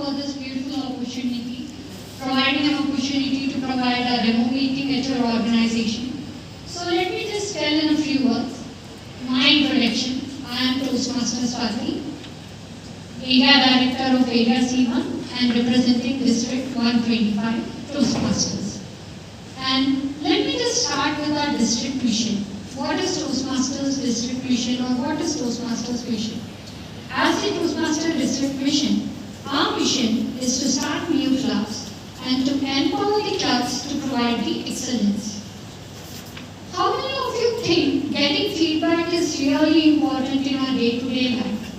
for this beautiful opportunity, providing an opportunity to provide a demo meeting at your organization. So let me just tell in a few words my introduction. I am Toastmasters Swati, Area Director of Area C1 and representing District 125 Toastmasters. And let me just start with our district mission. What is Toastmasters district mission, or what is Toastmasters mission? As the Toastmaster district mission, our mission is to start new clubs and to empower the clubs to provide the excellence. How many of you think getting feedback is really important in our day-to-day life?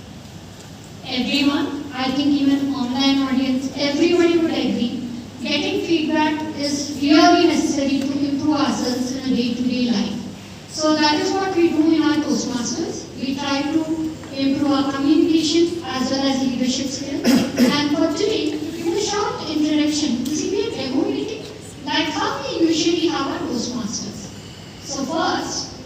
Everyone, I think even online audience, everybody would agree, getting feedback is really necessary to improve ourselves in a day-to-day life. So that is what we do in our Toastmasters. We try to improve our communication as well as leadership skills. And for today, to give a short introduction, this will be a demo meeting, like how we usually have our Toastmasters. So first,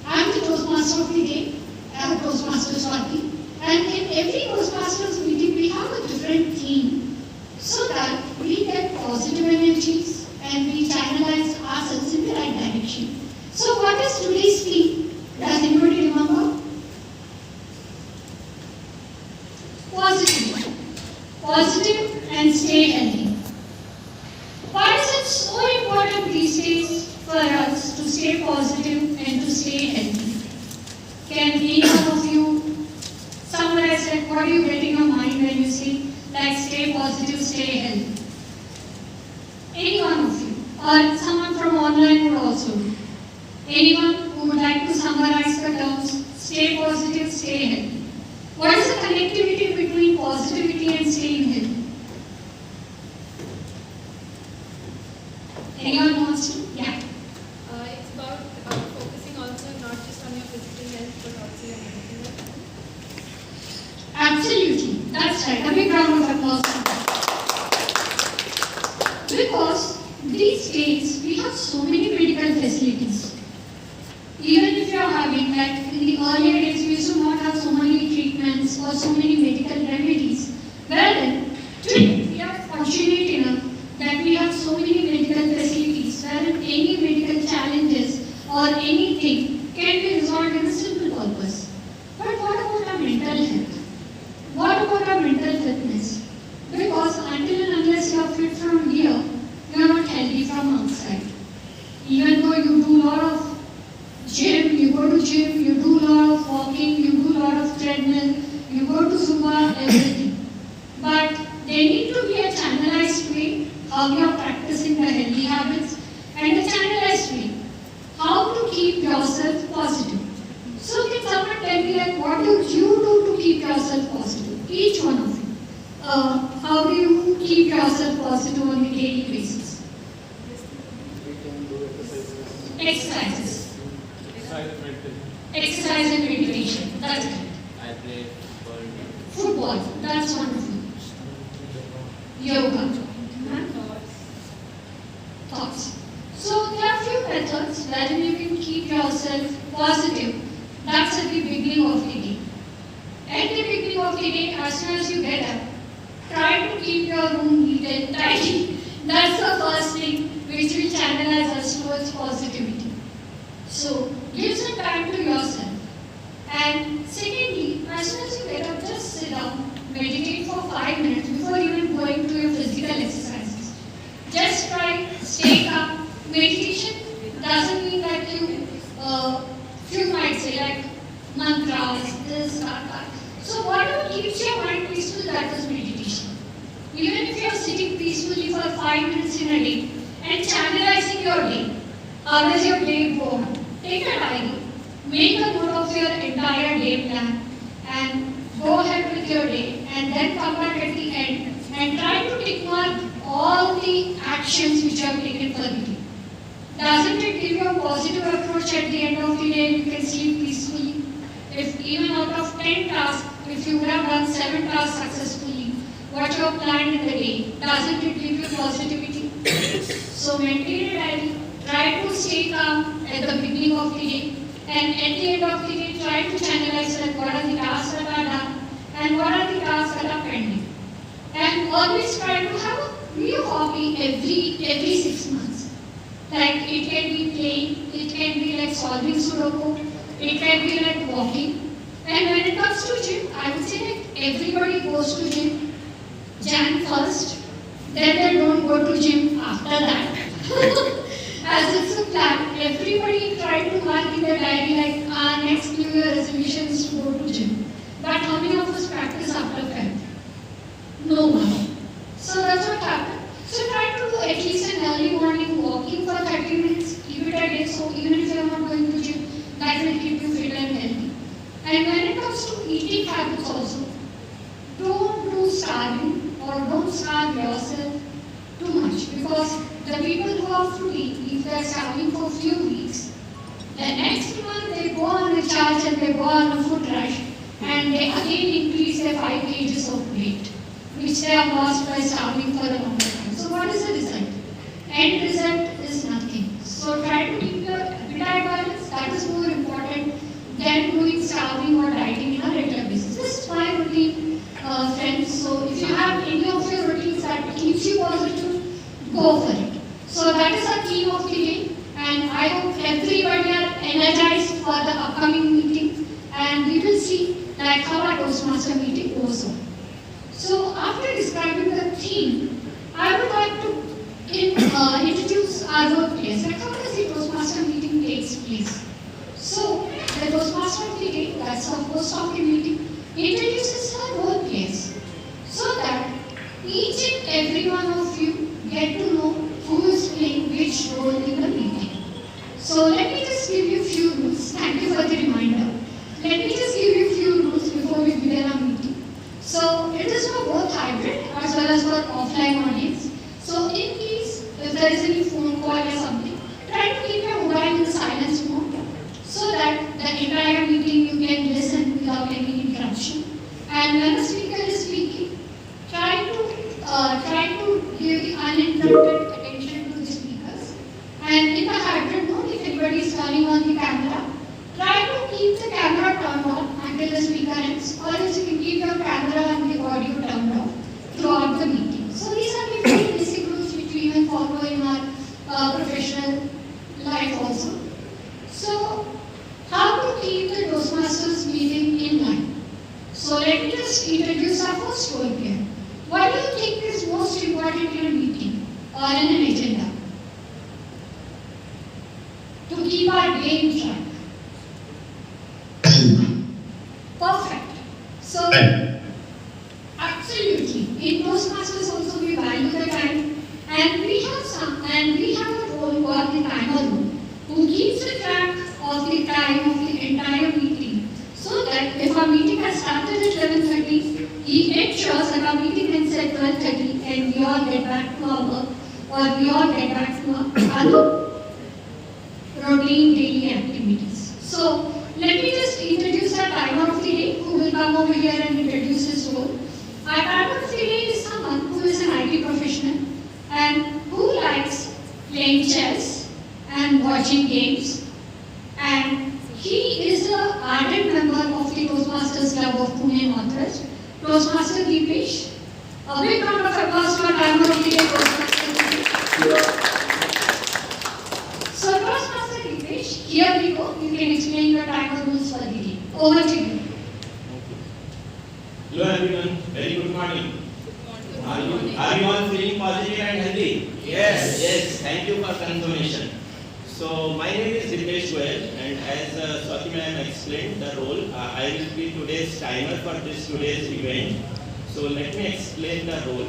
I am the Toastmaster of the day. I am Toastmasters Swati. And in every Toastmasters meeting, we have a different theme so that we get positive energies and we channelize ourselves in the right direction. So what is today's theme? Does anybody remember? Positive. Positive and stay healthy. Why is it so important these days for us to stay positive and to stay healthy? Can any one of you summarize like what do you get in your mind when you say like stay positive, stay healthy? Any one of you, or someone from online would also do. Anyone who would like to summarize the terms stay positive, stay healthy? What is the connectivity between positivity and staying healthy? Anyone wants to? Yeah. It's about focusing also not just on your physical health but also your mental health. Absolutely. That's right. A big round of applause. Because these days we have so many medical facilities. Even if you are having, like in the earlier days, we used to not have so many treatments or so many medical remedies. Well then, today we are fortunate enough that we have so many medical facilities wherein any medical challenges or anything can be resolved in a simple purpose. But what about our mental health? What about our mental fitness? Because until and unless you are fit from here, you are not healthy from outside. Even though you do a lot of gym, you go to gym, you do a lot of walking, you do a lot of treadmill, you go to Zumba, everything. But there need to be a channelized way how you are practicing the healthy habits and a channelized way how to keep yourself positive. So can someone tell me like what do you do to keep yourself positive? Each one of you. How do you keep yourself positive on a daily basis? We can do Exercises. Exercise Exercise and meditation. That's good. I play Football. That's wonderful. Yoga. Thoughts. So there are few methods wherein you can keep yourself positive. That's at the beginning of the day. At the beginning of the day, as soon as you get up, try to keep your room neat and tidy. That's the first thing which will channelize us towards positivity. So give some time to yourself. And secondly, as soon as you get up, just sit down, meditate for 5 minutes before even going to your physical exercises. Just try, stay calm. Meditation doesn't mean that you might say like mantras, this, that. So whatever keeps your mind peaceful, that is meditation. Even if you are sitting peacefully for 5 minutes in a day and channelizing your day, how does your day go? Take a diary, make a note of your entire day plan and go ahead with your day and then come back at the end and try to tick mark all the actions which you have taken for the day. Doesn't it give you a positive approach at the end of the day? You can sleep peacefully. If even out of 10 tasks, if you would have done 7 tasks successfully, what you have planned in the day, doesn't it give you positivity? So maintain a diary, try to stay calm at the beginning of the day, and at the end of the day, try to channelize like what are the tasks that are done and what are the tasks that are pending. And always try to have a new hobby every 6 months. Like it can be playing, it can be like solving Sudoku, it can be like walking. And when it comes to gym, I would say like everybody goes to gym Jan first, then they don't go to gym after that. As it's a plan, everybody try to mark in their diary like our next New Year resolution is to go to gym. But how many of us practice after Feb? No one. So that's what happened. So try to do at least an early morning walking for 30 minutes, keep it a day, so even if you are not going to gym, that will keep you fit and healthy. And when it comes to eating habits also, don't do starving or don't starve yourself too much, because the people who are foodie, if they are starving for a few weeks, the next month they go on a charge and they go on a food rush and they again increase their 5 kgs of weight, which they have lost by starving for a longer time. So what is the result? End result is nothing. So try to keep your appetite balance. That is more important than doing starving or dieting on a regular basis. This is my routine, friends. So if you have any of your routines that keeps you positive, go for it. So that is our theme of the day, and I hope everybody are energized for the upcoming meeting, and we will see like how our Toastmaster meeting goes on. So after describing the theme, I would like to introduce our workplace. Like how does the Toastmaster meeting takes place? So the Toastmaster meeting, that's the host of the meeting, introduces her workplace so that each and every one of you get to know who is playing which role in the meeting. So let me just give you a few rules. Thank you for the reminder. Let me just give you a few rules before we begin our meeting. So it is for both hybrid as well as for offline audience. So in case if there is any phone call or something, try to keep your mobile in the silence mode so that the entire meeting you can listen without any interruption. And when the speaker is speaking, try to give the uninterrupted attention to the speakers. And in the hybrid mode, if anybody is turning on the camera, try to keep the camera turned on until the speaker ends, or else you can keep your camera and the audio turned off throughout the meeting. So these are the very basic rules which we even follow in our professional life also. So how to keep the Toastmasters meeting in line? So let me just introduce our first role here. What do you think is most important in a meeting or in an agenda? To keep our day in track. Perfect. So, absolutely. In Toastmasters also we value the time, and we have a role called the timer role, who keeps a track of the time of the entire meeting, so that if our meeting has started at 11:30, he ensures that our meeting ends at 12:30, and we all get back to our work, or we all get back to our other routine daily activities. So let me just introduce our timer of the day, who will come over here and introduce his role. Our timer of the day is someone who is an IT professional and who likes playing chess and watching games, and he is an ardent member of the Toastmasters Club of Pune North West. Toastmaster Deepesh. A big round of applause to our timer of the day, Toastmaster Deepesh. So Toastmaster Deepesh, here we go. You can explain your timer rules for the day. Over to you. Hello everyone, very good morning. Are you all feeling positive and healthy? Yes. Yes, thank you for confirmation. So my name is Dipesh Goyal, and as Swati ma'am explained the role, I will be today's timer for today's event. So let me explain the role.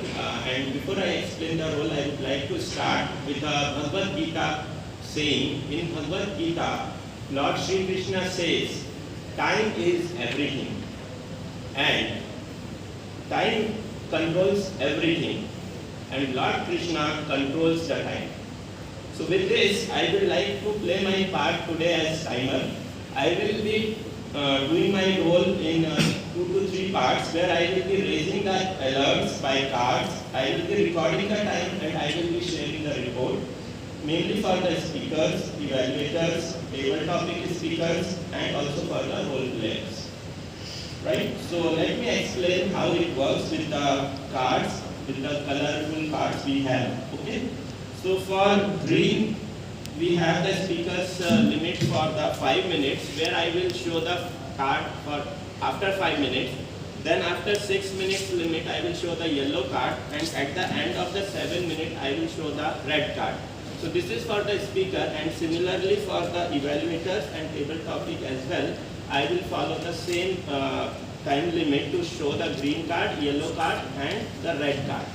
And before I explain the role, I would like to start with a Bhagavad Gita saying. In Bhagavad Gita, Lord Shri Krishna says, time is everything, and time controls everything, and Lord Krishna controls the time. So with this, I would like to play my part today as timer. I will be doing my role in 2 to 3 parts, where I will be raising the alerts by cards. I will be recording the time, and I will be sharing the report, mainly for the speakers, evaluators, table topic speakers, and also for the role players. Right? So let me explain how it works with the cards, with the colorful cards we have. Okay. So for green, we have the speaker's limit for the 5 minutes, where I will show the card for after 5 minutes. Then after 6 minutes limit, I will show the yellow card, and at the end of the 7 minutes, I will show the red card. So this is for the speaker, and similarly for the evaluators and table topic as well, I will follow the same time limit to show the green card, yellow card and the red card.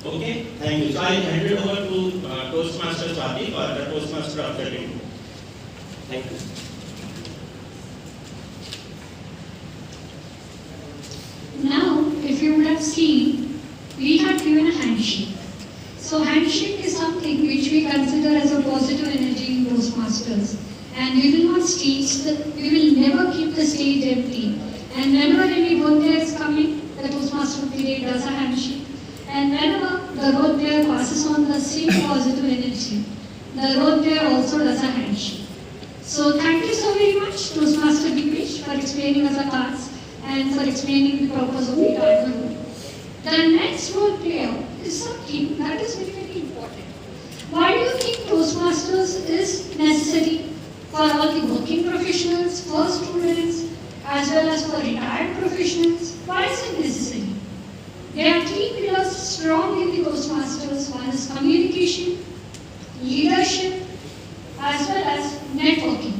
Okay, thank you. So I hand it over to Toastmaster Swati for the Toastmaster of the day. Thank you. Now, if you would have seen, we had given a handshake. So handshake is something which we consider as a positive energy in Toastmasters. And we will not we will never keep the stage empty. And whenever any role player is coming, the Toastmaster of the day does a handshake. And whenever the role player passes on the same positive energy, the role player also does a handshake. So thank you so very much, Toastmaster Dipesh, for explaining us the cards and for explaining the purpose of the timer role. The next role player is something that is very, very important. Why do you think Toastmasters is necessary for all the working professionals, for students, as well as for retired professionals? Why is it necessary? There are three pillars strong in the Toastmasters. One is communication, leadership, as well as networking.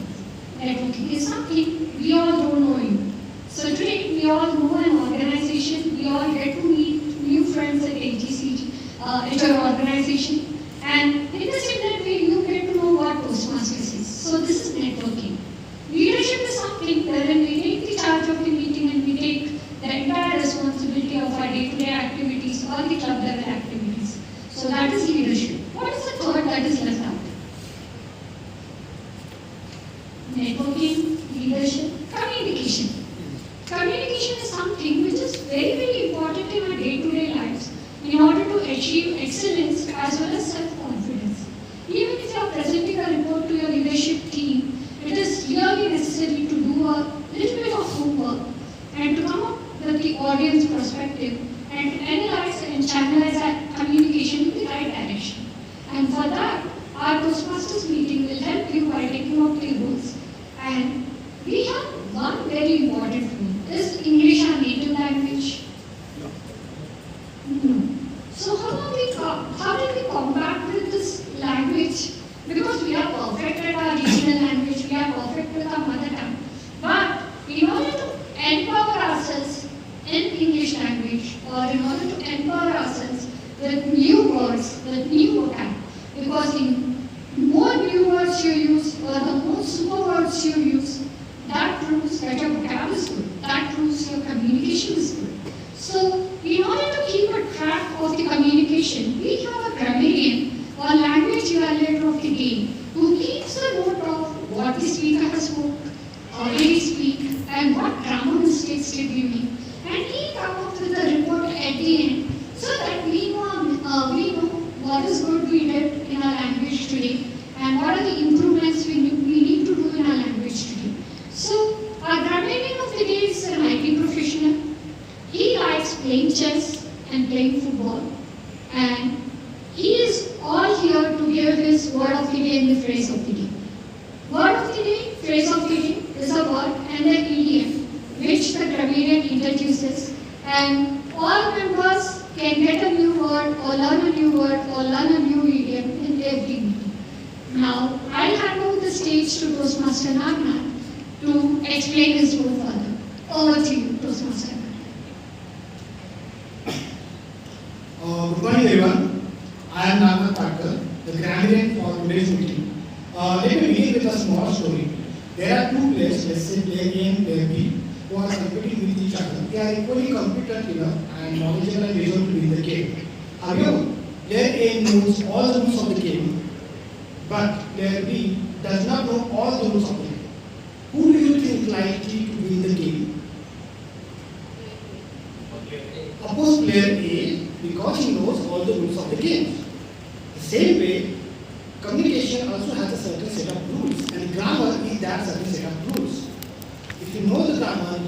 Networking is something we all don't know you. So today we all know an organization, we all get to meet new friends at AGCO, at your organization, and in the same way you get to know what Toastmasters is. So this is networking. Leadership is something wherein we take the charge of the meeting and we take the entire responsibility of our day-to-day activities or the club level activities. So that is leadership. What is the third that is left out? Networking, leadership, communication. Communication is something which is very, very important in our day-to-day lives in order to achieve excellence as well as self-confidence. Even if you are presenting a report to your leadership team, it is really necessary to do a little bit of homework and to come up with the audience perspective and to analyze and channelize that communication in the right direction. And for that, our Toastmasters meeting will help you by taking up the rules. And we have one very important rule. Is English our native language? No. So how did we combat with this language? Because we are perfect at our regional language, we are perfect with our mother tongue. But in order to empower ourselves in English language, or in order to empower ourselves with new words, with new vocab, because the more new words you use, or the more super words you use, that proves that your vocab is good, that proves your communication is good. So, in order to keep a track of the communication, we have a grammarian or language evaluator of the day who keeps a note of what the speaker has spoke, how did he speak, and what grammar mistakes did he make. And he comes up with a report at the end so that we know what is good we did in our language today and what are the improvements we need to do in our language today. So, our grammarian of the day is an IT professional. He likes playing chess and playing football, and he is all here to give his word of the day and the phrase of the day. Word of the day, phrase of the day is a word and an idiom which the grammarian introduces, and all members can get a new word or learn a new word or learn a new idiom in every meeting. Now, I'll hand over the stage to Toastmaster Nagnath to explain his role further. Over to you, Toastmaster. Good morning everyone. I am Nagnath Thakkar, the grammarian for today's meeting. Let me begin with a small story. There are two players, let's say player A and player B, who are competing with each other. They are equally competent enough and knowledgeable and able to win the game. However, player A knows all the rules of the game, but player B does not know all the rules of the game. Who do you think likely to win the game? Oppose player A because he knows all the rules of the game. The same way, communication also has a certain set of rules, and grammar is that certain set of rules. If you know the grammar,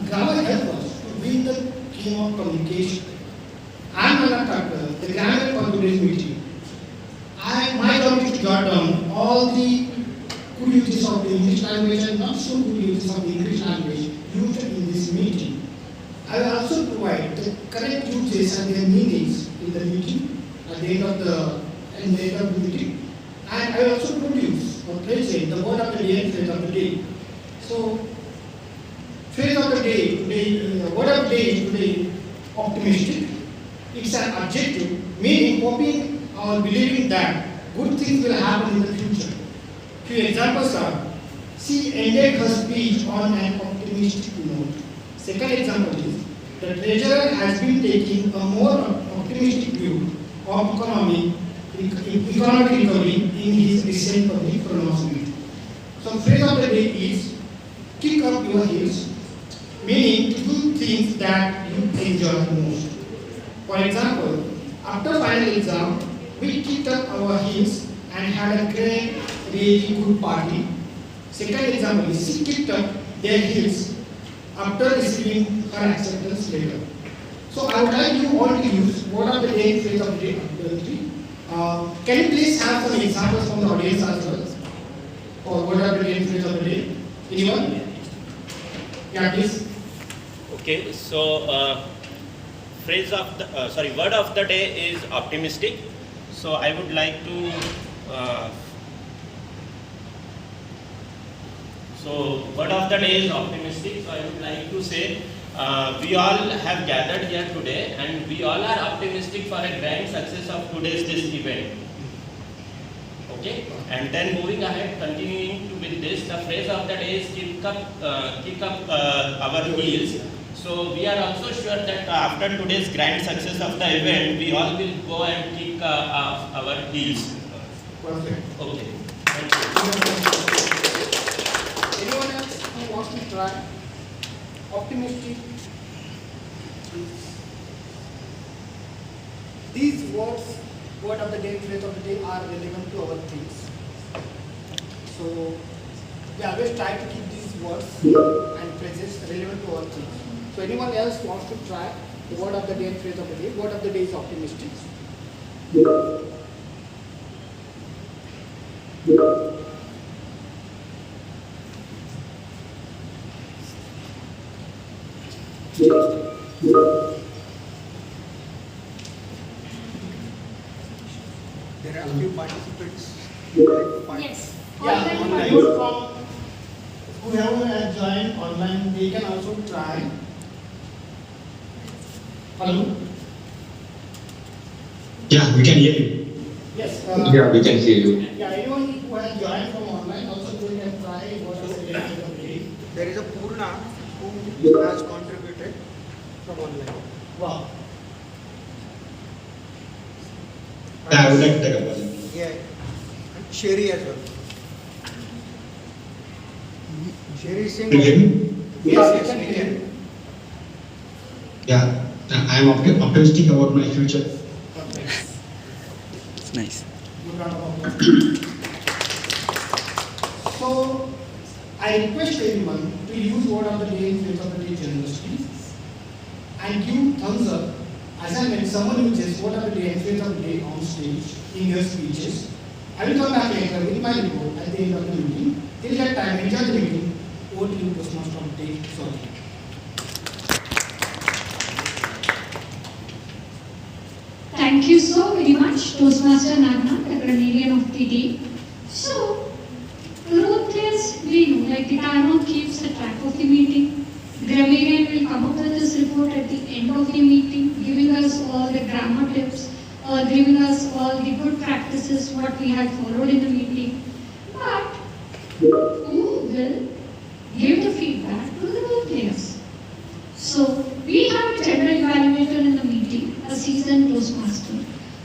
grammar helps us to win the teamwork, communication. I am Anand Thakur, the grammar for today's meeting. My job is to jot down all the good uses of the English language and not so good uses of the English language used in this meeting. I will also provide the correct uses and their meanings in the meeting at the end of the meeting. And I will also produce or present the word of the day and phrase of the day. So, phrase of the day today, word of the day is today optimistic. It's an adjective, meaning hoping or believing that good things will happen in the future. Few examples are, she ended her speech on an optimistic note. Second example is, the treasurer has been taking a more optimistic view of economic recovery in his recent public pronouncement. So phrase of the day is, kick up your heels, meaning to do things that you enjoy most. For example, after final exam, we kicked up our heels and had a great, really good party. Second example is, she kicked up their heels after receiving her acceptance letter. So I would like you all to use word of the day, phrase of the day. Can you please have some examples from the audience as well? Or word of the day, phrase of the day? Anyone? Yeah, please. Okay, so word of the day is optimistic. So I would like to word of the day is optimistic. So I would like to say we all have gathered here today and we all are optimistic for a grand success of today's this event. Okay, and then moving ahead, continuing with this, the phrase of the day is kick up our heels. So we are also sure that after today's grand success of the event, we all will go and kick our heels. Perfect. Okay. Thank you. Anyone else who wants to try? Optimistic. These words, word of the day, phrase of the day are relevant to our things. So we always try to keep these words and phrases relevant to our things. So anyone else wants to try the word of the day and phrase of the day? Word of the day is optimistic. There are a few participants. Yes. Yeah, Online those from whoever has joined online, they can also try. Hello? Yeah, we can hear you. Yes. Yeah, we can hear you. Yeah, anyone who has joined from online also they can try what is the day of the day. There is a Purna who has contributed from online. Wow. Yeah, I would like to take a question. Yeah. And Sherry as well. Sherry is saying. Can you hear me? Yes, Yes, we can. Yeah, I am optimistic about my future. It's nice. Good round of applause. So, I request everyone to use word of the day in phrase of the day generously and give thumbs up as and when someone uses word of the day and phrase of the day on stage in your speeches. I will come back later with my report at the end of the meeting. Till that time, enjoy the meeting. Over to you, Toastmasters from the day. Sorry. Thank you so very much, Toastmaster Nagna, the grammarian of the day. So, truth is, we know, like the timer keeps a track of the meeting. Grammarian will come up with this report at the end of the meeting, giving us all the grammar tips, or giving us all the good practices, what we had followed in the meeting. But, who will give the feedback to the role players? So, we have a general evaluator in the meeting, a seasoned Toastmaster,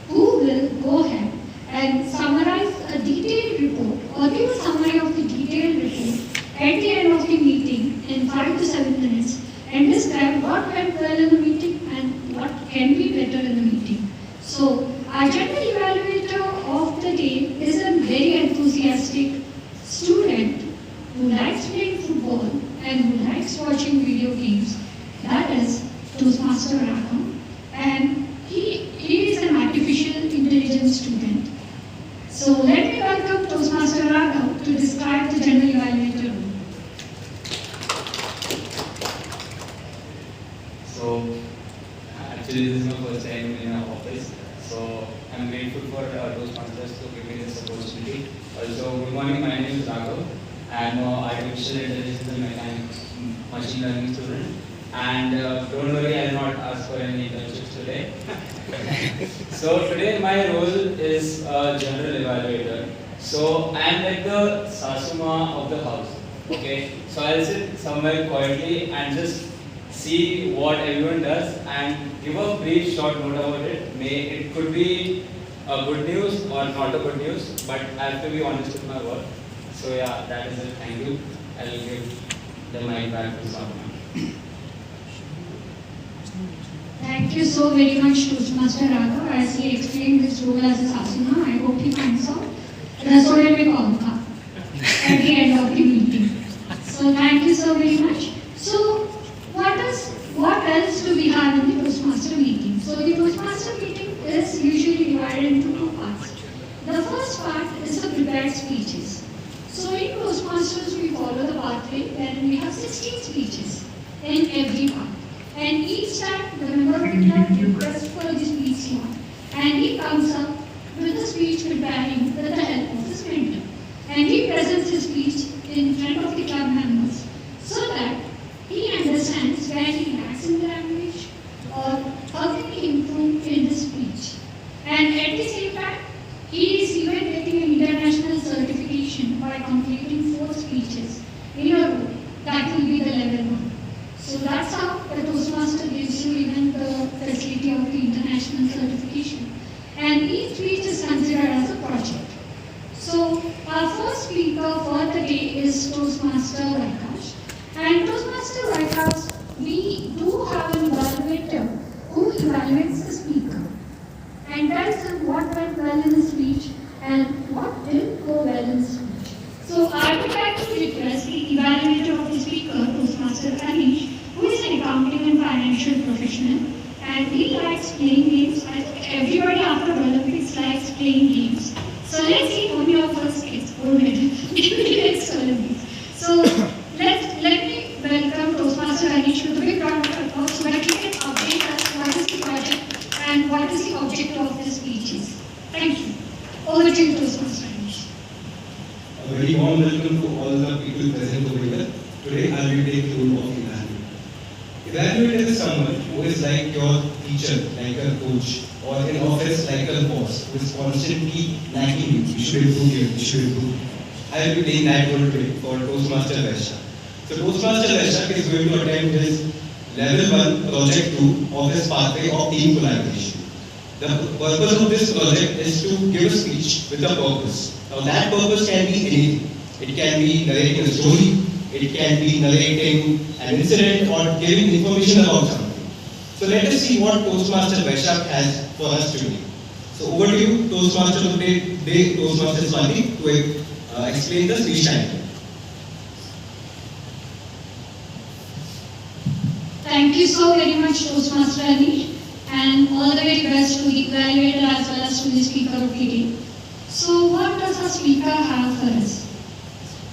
who will go ahead and summarize a detailed report or give a summary of the detailed report at the end of the meeting in 5 to 7 minutes and describe what went well in the meeting and what can be better in the meeting. So, our general evaluator of the day is a very enthusiastic student who likes playing football and who likes watching video games. That is Toastmasters. Toastmaster Raghav, and he is an artificial intelligence student. So let me welcome Toastmaster Raghav to describe the general evaluator role. So, actually this is my first time in our office. So, I'm grateful for Toastmasters to give me this opportunity. Also, good morning, my name is Raghav. I'm an artificial intelligence and machine learning student. And don't worry, I'll not ask for any internships today. So, today my role is a general evaluator. So, I'm like the Sasuma of the house. Okay, so I'll sit somewhere quietly and just see what everyone does and give a brief short note about it. It could be a good news or not a good news, but I have to be honest with my work. So yeah, that is it. Thank you. I will give the mic back to Salman. Thank you so very much, Toastmaster Raghav. As he explained his role as a Sasuna, I hope he finds out Rasode mein kaun tha at the end of the meeting. So thank you so very much. So what else do we have in the Toastmaster meeting? So the Toastmaster meeting is usually divided into two parts. The first part is the prepared speeches. So in Toastmasters we follow the pathway wherein we have 16 speeches in every part. And each time the member of the club requests for the speech slot, and he comes up with the speech preparing with the help of his mentor. And he presents his speech in front of the club members so that he understands where he lacks in the language or how can he improve in his speech. And at the same time, he is even getting an international certification by completing 4 speeches in a row. That will be the level 1. So that's how the Toastmaster gives you even the facility of the international certification. And each speech is considered as a project. So our first speaker for the day is Toastmaster Vaikash. And Toastmaster Vaikash, we do have an evaluator who evaluates the speaker and tells him what went well in his speech and what didn't go well in his speech. So I would like to request the evaluator of the speaker, Toastmaster Anish, who is an accounting and financial professional, and he likes playing games. I think everybody after Olympics likes playing games. So let's see who your first gets gold medal in the next Olympics. So let me welcome Toastmaster Anish with a big round of applause so that he can update us what is the project and what is the object of the speeches. Thank you. Over to you, Toastmaster Anish. A very warm welcome to all the people present over here. Today I will take the role of evaluator. Evaluator is someone who is like your teacher, like a coach, or in office like a boss, who is constantly nagging you. You should improve here, you should improve. I will be playing that role today for Toastmaster Vaishak. So Toastmaster Vaishak is going to attempt his level 1 project 2 of his pathway of team collaboration. The purpose of this project is to give a speech with a purpose. Now that purpose can be anything. It can be narrating a story, it can be narrating an incident or giving information about something. So let us see what Toastmaster Vaishak has for us today. So over to you, Toastmaster today, Toastmaster Swati, to explain the speech title. Thank you so very much, Toastmaster Anish, and all the very best to the evaluator as well as to the speaker of the day. So what does our speaker have for us?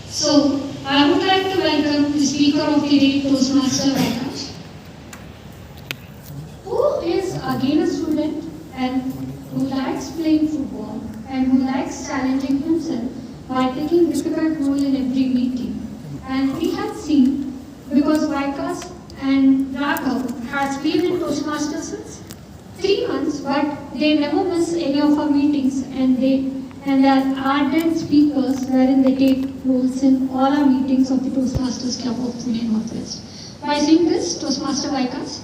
So I would like to welcome the speaker of the day, Toastmaster Vaikash, who is again a student and who likes playing football and who likes challenging himself by taking difficult role in every meeting. And we have seen, because Vaikash and Raghav has been in Toastmasters since 3 months, but they never miss any of our meetings, and they are ardent speakers wherein they take roles in all our meetings of the Toastmasters Club of Pune North West. By saying this, Toastmaster Vaikash,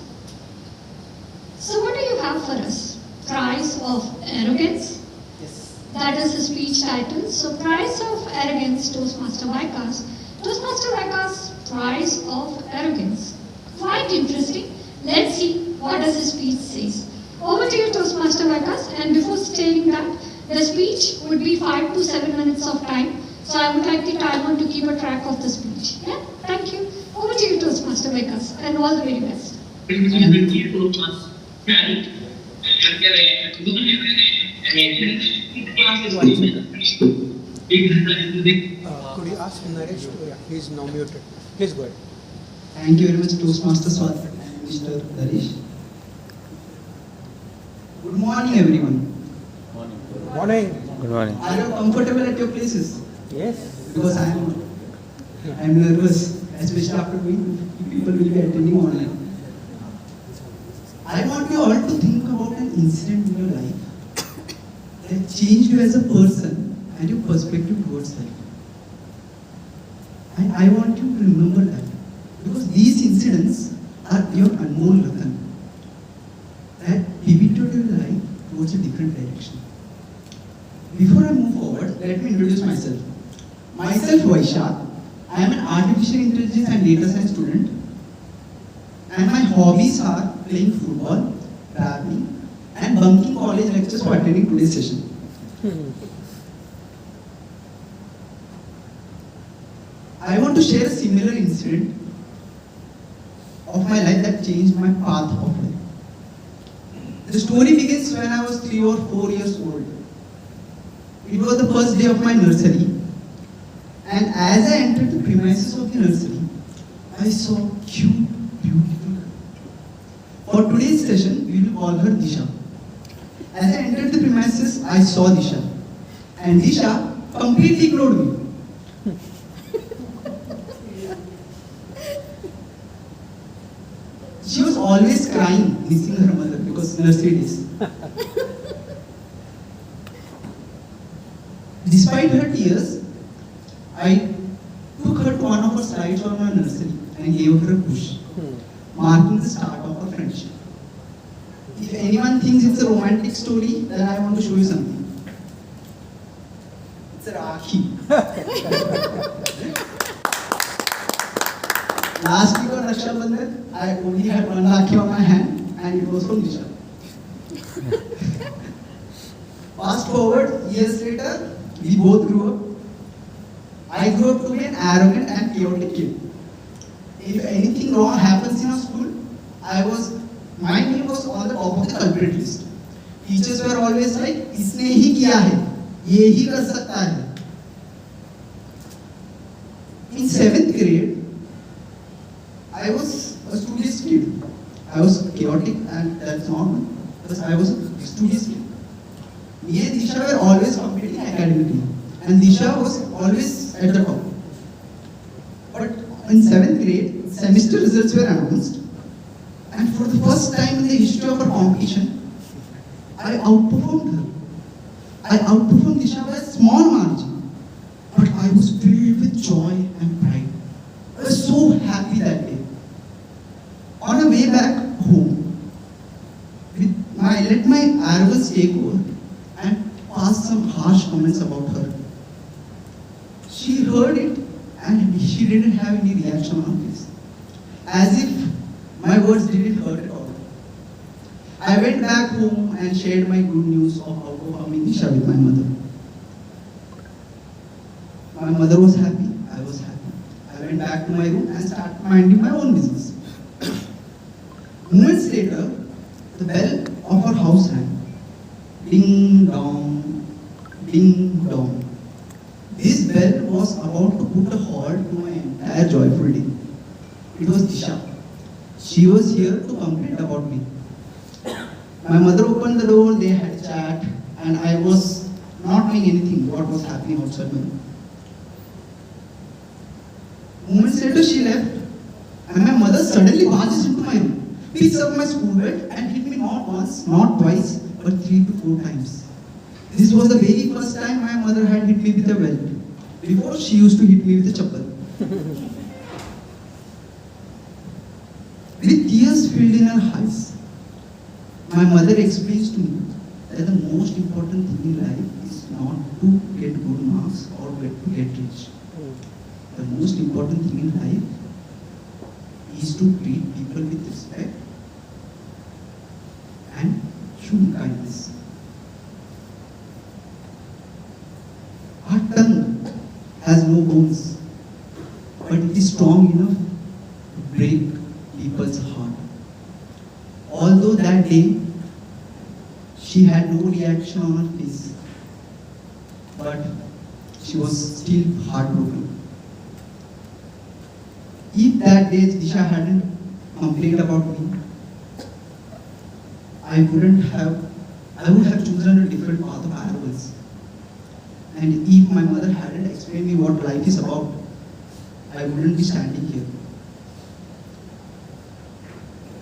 so what do you have for us? Price of Arrogance? Yes. That is the speech title. So Price of Arrogance, Toastmaster Vaikash. Toastmaster Vaikash, Price of Arrogance. Quite interesting. Let's see what does the speech says. Over to you, Toastmaster Vaikash, and before stating that, the speech would be 5 to 7 minutes of time. So I would like the timer to keep a track of the speech. Yeah, thank you. Over to you, Toastmaster Vaikash, and all the very best. Could you ask Naresh? Yeah, he is now muted. Please go ahead. Thank you very much, Toastmasters, for Mr. Harish. Good morning, everyone. Morning. Are you comfortable at your places? Yes. Because I'm nervous, especially after people will be attending online. I want you all to think about an incident in your life that changed you as a person and your perspective towards life. And I want you to remember that. Because these incidents are your Anmol Ratan that pivoted your life towards a different direction. Before I move forward, let me introduce myself. Myself, Vaishak. I am an artificial intelligence and data science student. And my hobbies are playing football, traveling, and bunking college lectures for attending today's session. I want to share a similar incident of my life that changed my path of life. The story begins when I was 3 or 4 years old. It was the first day of my nursery, and as I entered the premises of the nursery, I saw a cute, beautiful girl. For today's session, we will call her Disha. As I entered the premises, I saw Disha, and Disha completely ignored me. She was always crying, missing her mother because nursery days. Despite her tears, I took her to one of her slides on my nursery and gave her a push, marking the start of our friendship. If anyone thinks it's a romantic story, then I want to show you something. It's a Rakhi. Last week on Raksha Bandhan, I only had one Rakhi on my hand, and it was from Disha. Fast forward, years later, we both grew up. I grew up to be an arrogant and chaotic kid. If anything wrong happens in our school, my name was on the top of the culprit list. Teachers were always like, इसने ही किया है, ये ही कर सकता है. In 7th grade, I was a studious kid. I was chaotic, and that's normal because I was a studious kid. Me and Disha were always competing academically, and Disha was always at the top. But in 7th grade, semester results were announced, and for the first time in the history of our competition, I outperformed her. I outperformed Disha by a small margin, but I was filled with joy and pride. I was so happy that day. On the way back home, I let my arrogance take over and passed some harsh comments about her. She heard it and she didn't have any reaction on this, as if my words didn't hurt at all. I went back home and shared my good news of outperforming Disha with my mother. My mother was happy, I was happy. I went back to my room and started minding my own business. Moments later, the bell of our house rang. Ding dong, ding dong. This bell was about to put a halt to my entire joyful day. It was Disha. She was here to complain about me. My mother opened the door, they had a chat, and I was not knowing anything what was happening outside my room. Moments later, she left, and my mother suddenly barges into my room, picks up my school belt, and hit me not once, not twice, but 3 to 4 times. This was the very first time my mother had hit me with a belt. Before, she used to hit me with a chappal. With tears filled in her eyes, my mother explains to me that the most important thing in life is not to get good marks or to get rich. The most important thing in life is to treat people with respect and show kindness. Our tongue has no bones, but it is strong enough to break people's heart. Although that day she had no reaction on her face, but she was still heartbroken. If that day Disha hadn't complained about me, I would have chosen a different path of arrogance. And if my mother hadn't explained me what life is about, I wouldn't be standing here.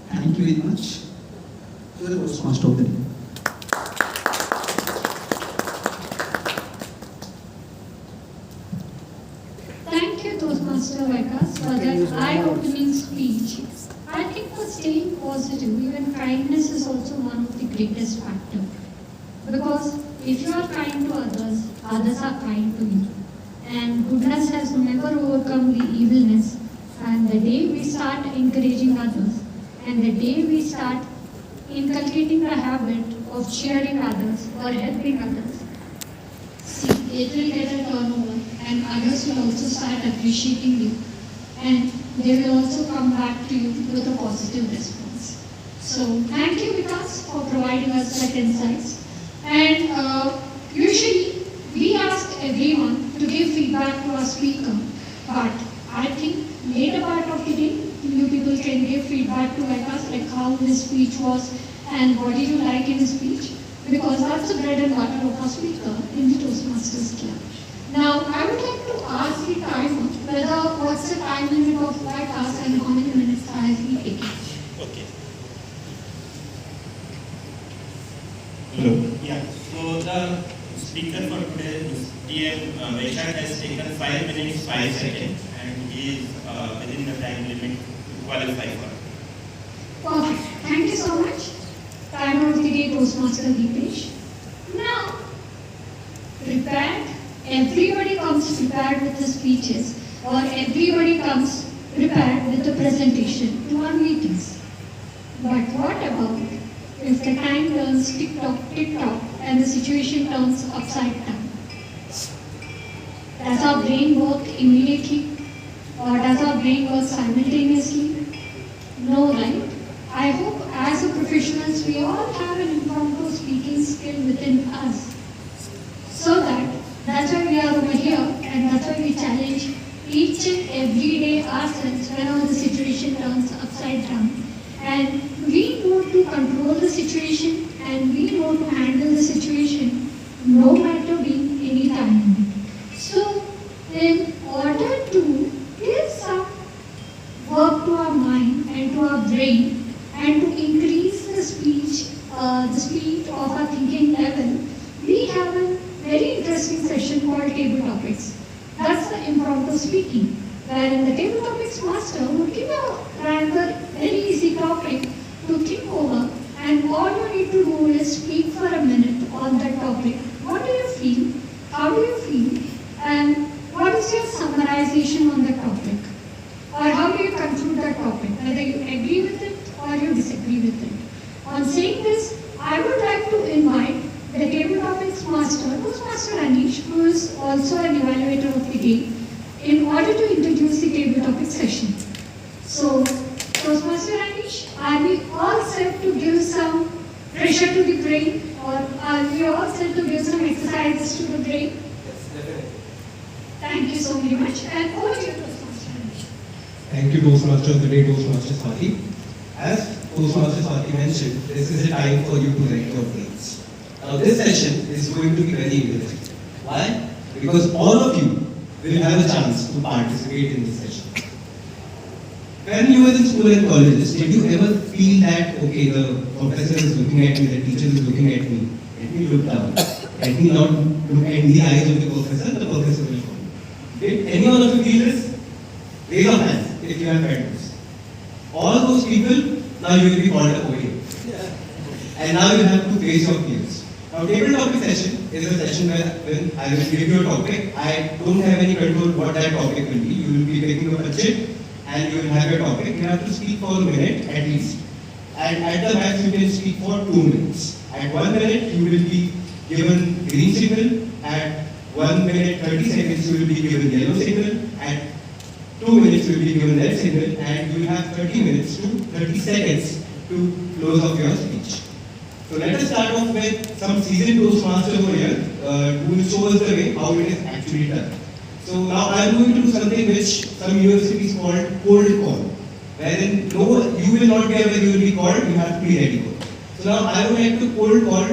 Thank you very much. You are the Toastmaster of the day. Thank you, Toastmaster Vikas, for that eye-opening speech. I think for staying positive, even kindness is also one of the greatest factors. Because if you are kind to others, others are kind to you. And goodness has never overcome the evilness. And the day we start encouraging others, and the day we start inculcating the habit of cheering others or helping others, see, it will get a turnover, and others will also start appreciating you. And they will also come back to you with a positive response. So thank you, Vikas, for providing us that insights. And usually we ask everyone to give feedback to our speaker, but I think later part of the day, you people can give feedback to Vikas, like how his speech was and what did you like in his speech, because that's the bread and butter of our speaker in the Toastmasters Club. Now, I would like to ask the timer what's the time limit of Vikas and how many minutes has he taken? Okay. Hello. Yeah. So the speaker for today is TM Vaishak has taken 5 minutes 5 seconds, and he is within the time limit to qualify for. Perfect. Thank you so much. Timer of the day, Toastmaster Deepesh. Now, prepared. Everybody comes prepared with the speeches, or everybody comes prepared with the presentation to our meetings. But what about if the time turns tick-tock, tick-tock, and the situation turns upside down? Does our brain work immediately? Or does our brain work simultaneously? No, right? I hope as a professionals we all have an impromptu speaking skill within us. So that's why we are over here, and that's why we challenge each and every day ourselves whenever the situation turns upside down. And we know to control the situation, and we know to handle the situation no matter being any time. So in order to give some work to our mind and to our brain, and to increase the speed of our thinking level, we have a very interesting session called Table Topics. That's the impromptu speaking, wherein the Table Topics master would give a rather very easy topic to think over, and all you need to do is speak for a minute on that topic. What do you feel? How do you feel? And what is your summarization on the topic? Or how do you conclude that topic? Whether you agree with it or you disagree with it. On saying this, I would like to invite the Table Topics Master, Toastmaster Anish, who is also an evaluator of the day, in order to introduce the Table Topics session. So, Toastmaster Anish, are we all set to give some pressure to the brain, or are we all set to give some exercises to the brain? Yes, definitely. Thank you so very much, and over to you, Toastmaster Anish. Thank you, Toastmaster of the day, Toastmaster Swati. As Toastmaster Swati mentioned, this is a time for you to write your brains. Now this session is going to be very interesting. Why? Because all of you will have a chance to participate in this session. When you were in school and colleges, did you ever feel that, okay, the professor is looking at me, the teacher is looking at me, let me look down. Let me not look at the eyes of the professor will follow. Did any one of you feel this? Raise your hands if you have felt this. All those people, now you will be called up over here. And now you have to face your fears. Now, table topic session is a session where when I will give you a topic, I don't have any control what that topic will be. You will be picking up a chip and you will have your topic. You have to speak for a minute at least. And at the max you can speak for 2 minutes. At 1 minute you will be given green signal. At 1 minute 30 seconds you will be given yellow signal. At 2 minutes you will be given red signal. And you will have 30 minutes to 30 seconds to close off your speech. So let us start off with some seasoned Toastmasters over here who will show us the way how it is actually done. So now I am going to do something which some universities call cold call, wherein no, you will not be aware you will be called, you have to be ready for it. So now I would like to cold call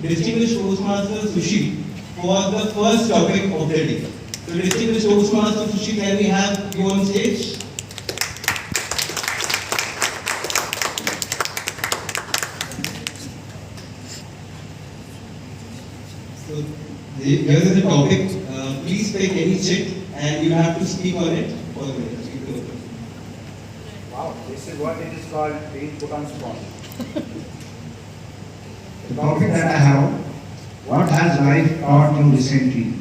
distinguished Toastmaster Sushi for the first topic of the day. So distinguished Toastmaster Sushi, can we have you on stage? So here is the topic. Please pick any chit and you have to speak on it for the minute. Wow, this is what it is called being put on spot. The topic that I have, what has life taught you recently?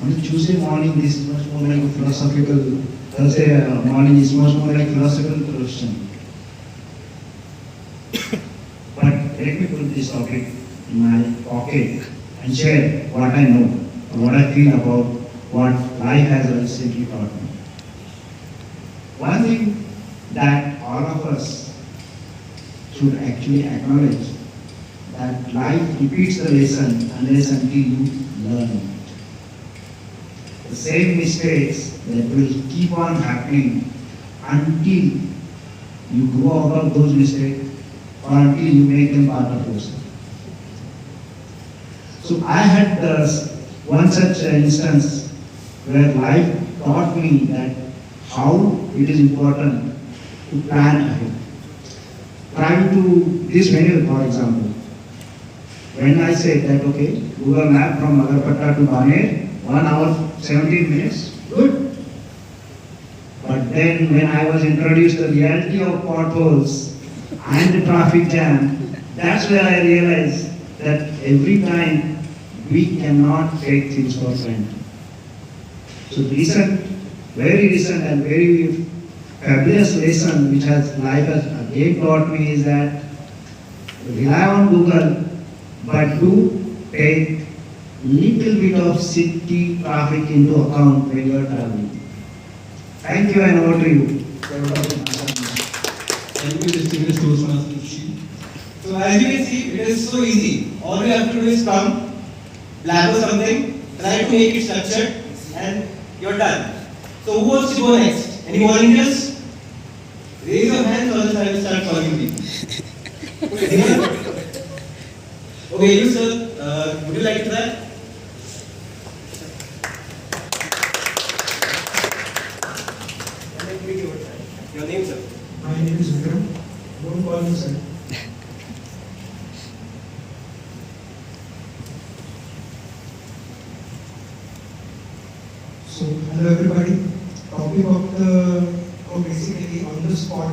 On a Tuesday morning, this is much more like a philosophical, Thursday morning is much more like philosophical question. But let me put this topic in my pocket and share what I know, or what I feel about what life has recently taught me. One thing that all of us should actually acknowledge, that life repeats the lesson unless until you learn it. The same mistakes that will keep on happening until you grow out of those mistakes or until you make them part of yourself. So I had one such instance where life taught me that how it is important to plan ahead. Try to this menu, for example. When I said that, okay, Google Map from Agarpatta to Baner, 1 hour, 17 minutes, good. But then when I was introduced to the reality of potholes and the traffic jam, that's where I realized that every time we cannot take things for granted. So very recent and very fabulous lesson which life has again taught me is that rely on Google, but do take little bit of city traffic into account when you are traveling. Thank you and over to you. Thank you, distinguished Toastmaster Sushi. So as you can see, it is so easy. All you have to do is come, blabber something, try to make it structured, and you're done. So who wants to go next? Any volunteers? Raise your hands or else I will start calling you. Okay, you sir, would you like to try? Let me give it a try. Your name, sir? My name is Vikram. Don't call me sir. So, hello everybody. Topic of basically on the spot,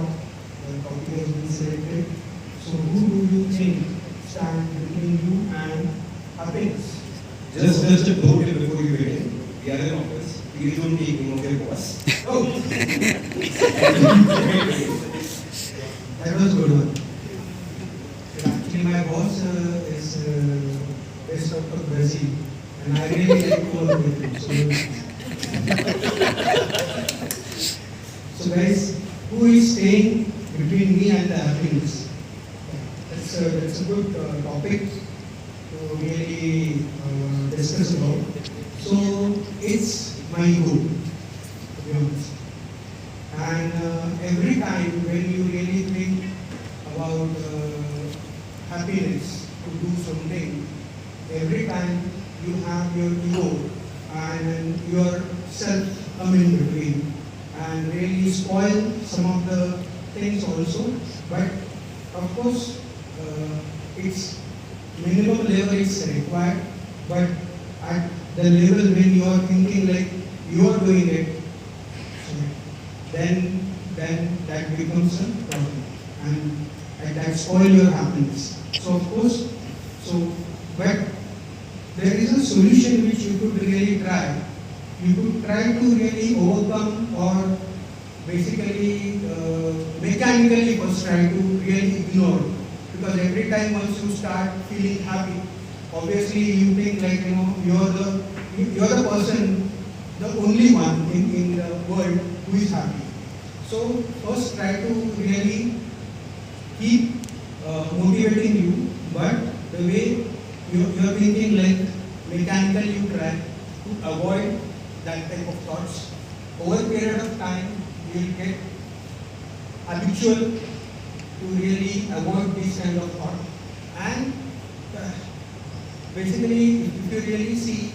the topic has been selected. So, who do you think stand between you and happiness? Just a note before you begin. We are in office. Please don't take me of your boss. Oh, that was good one. Actually, my boss is based out of Brazil, and I really like to work with him. So guys, who is staying between me and the happiness? That's a good topic to really discuss about. So it's my ego, to be honest. And every time when you really think about happiness, to do something, every time you have your ego and your self come in between and really spoil some of the things also. But of course, it's minimum level is required, but at the level when you are thinking like you are doing it, then that becomes a problem and that spoil your happiness. So of course, but there is a solution which you could really try. You could try to really overcome or basically mechanically first try to really ignore, because every time once you start feeling happy, obviously you think like you're the person, the only one in the world who is happy. So first try to really keep motivating you, but the way you're thinking like mechanically, you try to avoid that type of thoughts. Over a period of time, you will get habitual to really avoid this kind of thought. And basically, if you really see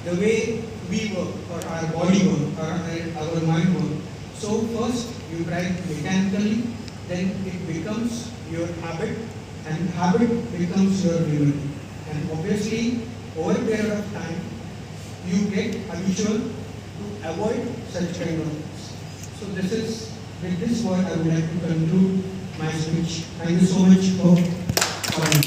the way we work, or our body work, or our mind work, so first you try mechanically, then it becomes your habit, and habit becomes your memory. And obviously, over a period of time, you get habitual to avoid such kind of things. So this is, with this word, I would like to conclude my speech. Thank you so much for coming.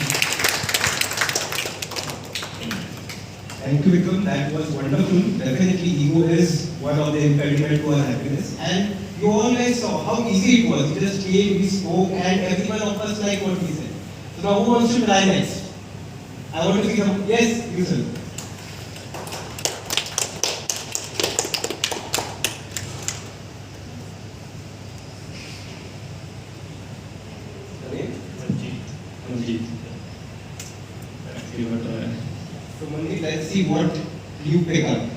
Thank you, Vikram. That was wonderful. Definitely, ego is one of the impediment to our happiness. And you all guys saw how easy it was. We just came, we spoke, and every one of us liked what he said. So now, who wants to try next? I want to see some. Yes, you sir. Manjeet. So Manjeet, let's see what you pick up.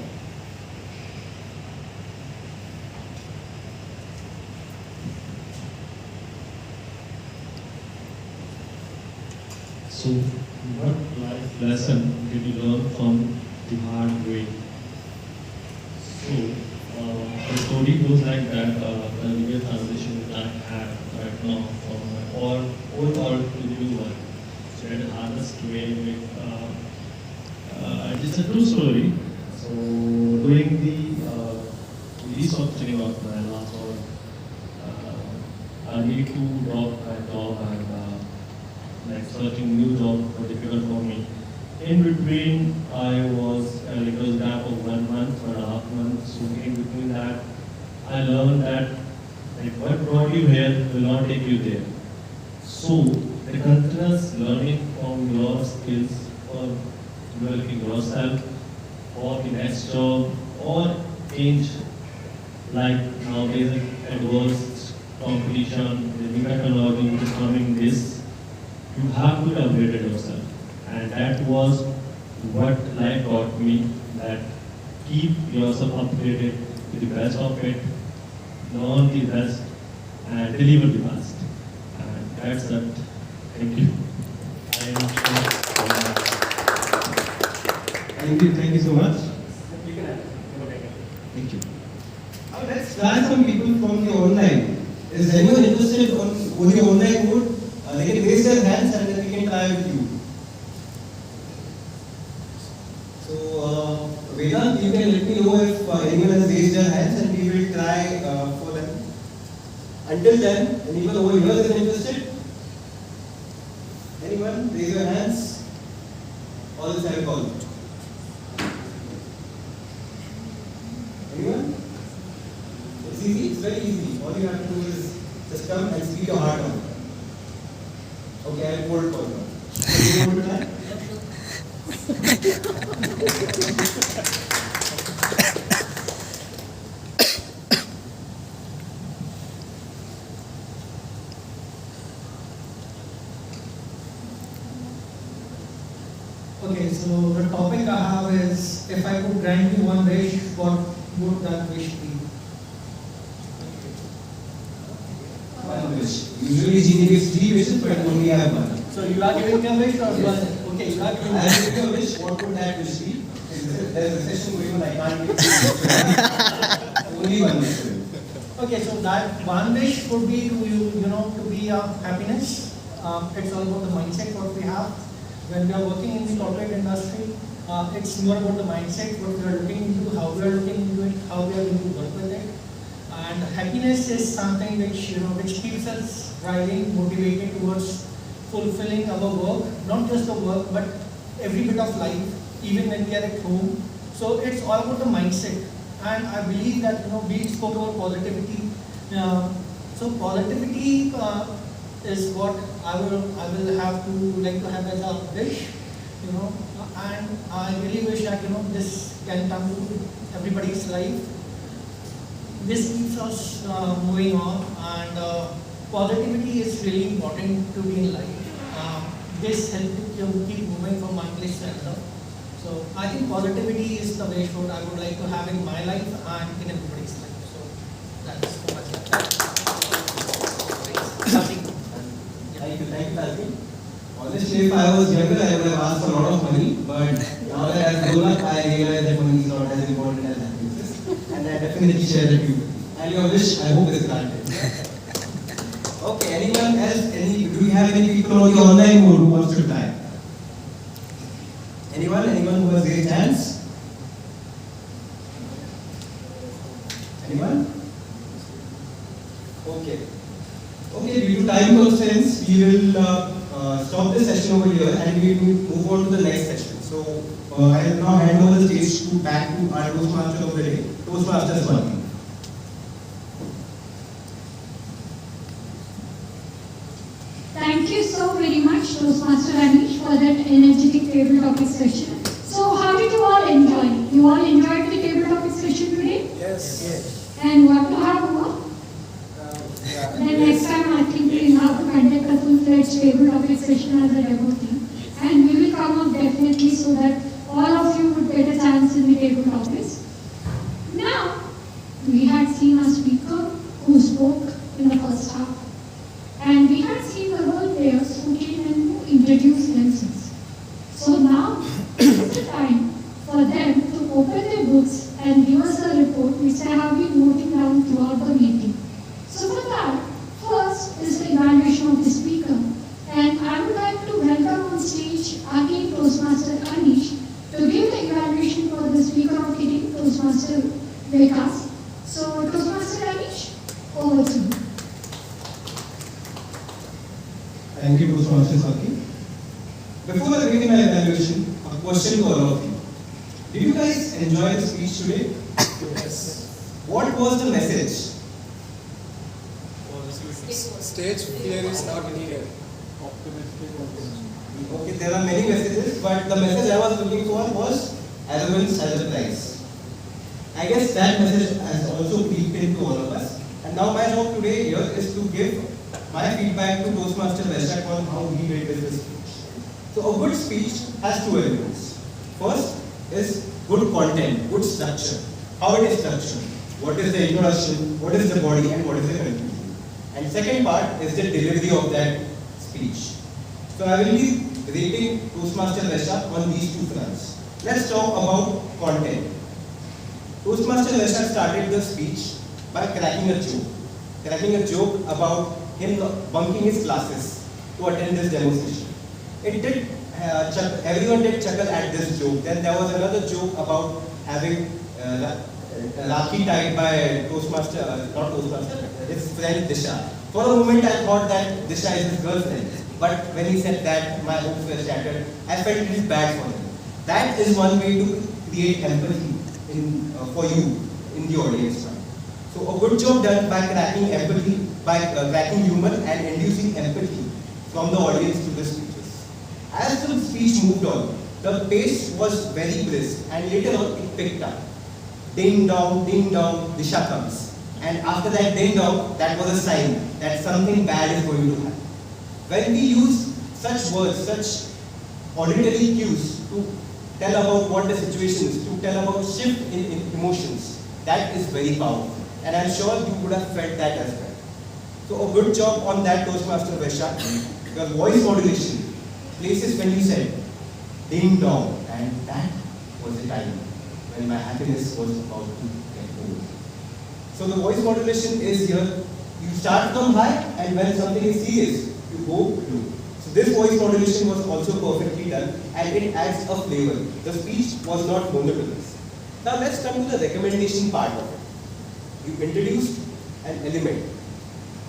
So, what life lesson did you learn from the hard way? So, the story goes like that, the legal transition that I have right now from my old world to the new one. So, the hardest way with, it's a true story. So, doing the restructuring of my last work, I need to drop my job and like searching new job was difficult for me. In between, I was like it was a gap of 1 month, 1.5 months. So in between that, I learned that like what brought you here will not take you there. So the continuous learning from your skills or developing yourself or the next job or change like nowadays adverse competition, the new technology which is coming this. You have to upgrade yourself, and that was what life taught me, that keep yourself upgraded to the best of it, learn the best, and deliver the best. And that's it. Thank you. Thank you so much. Thank you. Now let's try some people from the online. Is anyone interested on the online mode? They can raise their hands and then we can try with you. So, Vedant, you can let me know if anyone has raised their hands and we will try for them. Until then, anyone over here is interested? Anyone? Raise your hands. All this I will call. Anyone? It's easy, it's very easy. All you have to do is just come and speak your heart out. Okay, I'll hold for you. You want to try? Okay, so the topic I have is, if I could grant you one wish, what would that wish be? One wish. Usually genie gives 3 wishes, but only I have one. So you are giving me a wish or one? Okay, you are giving me I will give you a wish. What would that wish be? There is a session going on. I can't give you only one wish. Okay, so that one wish would be to to be happiness. It's all about the mindset what we have. When we are working in the corporate industry, it's more about the mindset, what we are looking into, how we are looking into it, how we are going to work with it. And happiness is something which which keeps us driving, motivated towards fulfilling our work, not just the work, but every bit of life, even when we are at home. So it's all about the mindset. And I believe that we spoke about positivity. So positivity is what I will have to like to have as a wish, and I really wish that this can come to everybody's life. this keeps us moving on, and positivity is really important to be in life. This helps you keep moving from one place to another. So I think positivity is the way forward I would like to have in my life and in everybody's life. So that's so much. Thank you, Talvi. Honestly, if I was younger, I would have asked for a lot of money, but now that I've grown up, I realize that money is not as important as happiness. And I definitely share that view. And your wish, I hope, is granted. Okay, anyone else? Do we have any people on the online mode who wants to try? Anyone? Anyone who has raised hands? Anyone? Okay. Okay, due to time constraints, we will stop this session over here and we will move on to the next session. So, I will now hand over the stage back to our Toastmaster of the day, Toastmasters 1. Thank you so very much, Toastmaster Anish, for that energetic table topic session. So, how did you all enjoy? You all enjoyed the table topic session today? Yes. And what to have more? Then next time I think we have to conduct a full-fledged table topic session as a demo team. And we will come up definitely so that all of you would get a chance in the table topics. Now, we had seen a speaker who spoke in the first half. And we had seen the role players who came and who introduced themselves. So now is the time for them to open their books and give us a report which I have been noting down throughout the meeting. So for that, first is the evaluation of the speaker. And I would like to welcome on stage again Toastmaster Anish to give the evaluation for the speaker of the day, Toastmaster Vikas. So Toastmaster Anish, over to you. Thank you, Toastmaster Saki. Before I begin my evaluation, a question to all of you. Did you guys enjoy the speech today? Yes. What was the message? Stage fear is not needed. Okay, there are many messages, but the message I was looking for was arrogance has a price. I guess that message has also creeped into all of us. And now my job today here is to give my feedback to Toastmaster Vaishak on how he did with his speech. So a good speech has two elements. First is good content, good structure. How it is structured. What is the introduction, what is the body, and what is the conclusion. And second part is the delivery of that speech. So I will be rating Toastmaster Vaishak on these two fronts. Let's talk about content. Toastmaster Vaishak started the speech by cracking a joke. Cracking a joke about him bunking his classes to attend this demonstration. It did, everyone did chuckle at this joke. Then there was another joke about having Rakhi tied by Toastmaster, not Toastmaster, his friend Disha. For a moment I thought that Disha is his girlfriend. But when he said that, my hopes were shattered. I felt it is bad for him. That is one way to create empathy for you in the audience. So a good job done by cracking empathy, by cracking humor and inducing empathy from the audience to the speeches. As the speech moved on, the pace was very brisk and later on it picked up. Ding dong, Disha comes. And after that ding dong, that was a sign that something bad is going to happen. When we use such words, such auditory cues to tell about what the situation is, to tell about shift in emotions, that is very powerful. And I'm sure you would have felt that as well. So a good job on that, Toastmaster Vaishak. Your voice modulation, places when you said ding dong, and that was the time when my happiness was about to get over. So the voice modulation is here. You start from high, and when something is serious, you go low. So this voice modulation was also perfectly done, and it adds a flavor. The speech was not monotonous. Now let's come to the recommendation part of it. You introduced an element,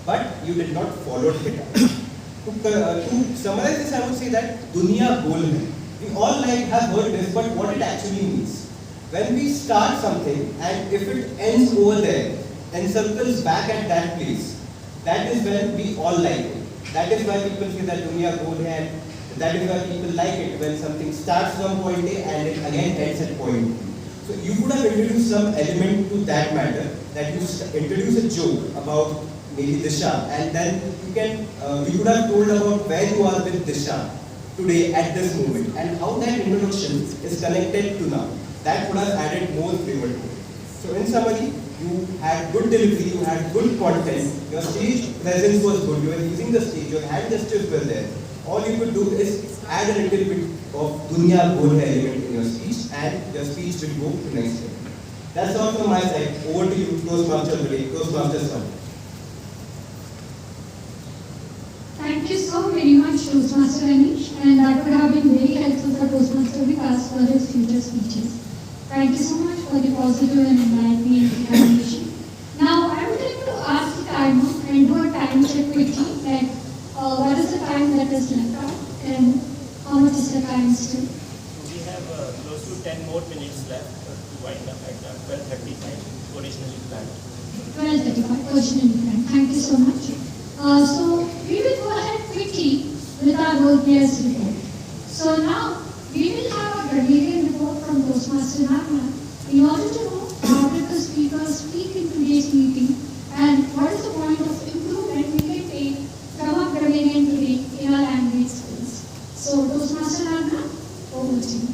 but you did not follow it up. To summarize this, I would say that Dunya Gol Hai. We all have heard this, but what it actually means. When we start something, and if it ends over there and circles back at that place, that is when we all like it. That is why people say that Dunya Gol Hai, and that is why people like it when something starts from point A and it again ends at point B. So you could have introduced some element to that matter, that you introduce a joke about maybe Disha, and then you could have told about where you are with Disha today at this moment, and how that introduction is connected to now. That would have added more flavor to it. So in summary, you had good delivery, you had good content, your stage presence was good, you were using the stage, your hand gestures were there. All you could do is add a little bit of dunya bol element in your speech, and your speech will go to next level. That's all from my side. Over to you, Toastmaster today, Toastmasters one. Thank you so very much, Toastmaster Anish, and that would have been very helpful for Toastmaster Vikas for his future speeches. Thank you so much for the positive and enlightening examination. Now, I would like to ask the timer and do a time check quickly, like what is the time that is left out and how much is the time still? We have close to 10 more minutes left to wind up at 12:35, originally planned. 12:35, originally planned. Thank you so much. So, we will go ahead quickly with our role players report. So now, we will have a grammarian report from Toastmaster Nagman in order to know how did the speakers speak in today's meeting and what is the point of improvement we can take from our grammarian today in our language skills. So, Toastmaster Nagman, over to you.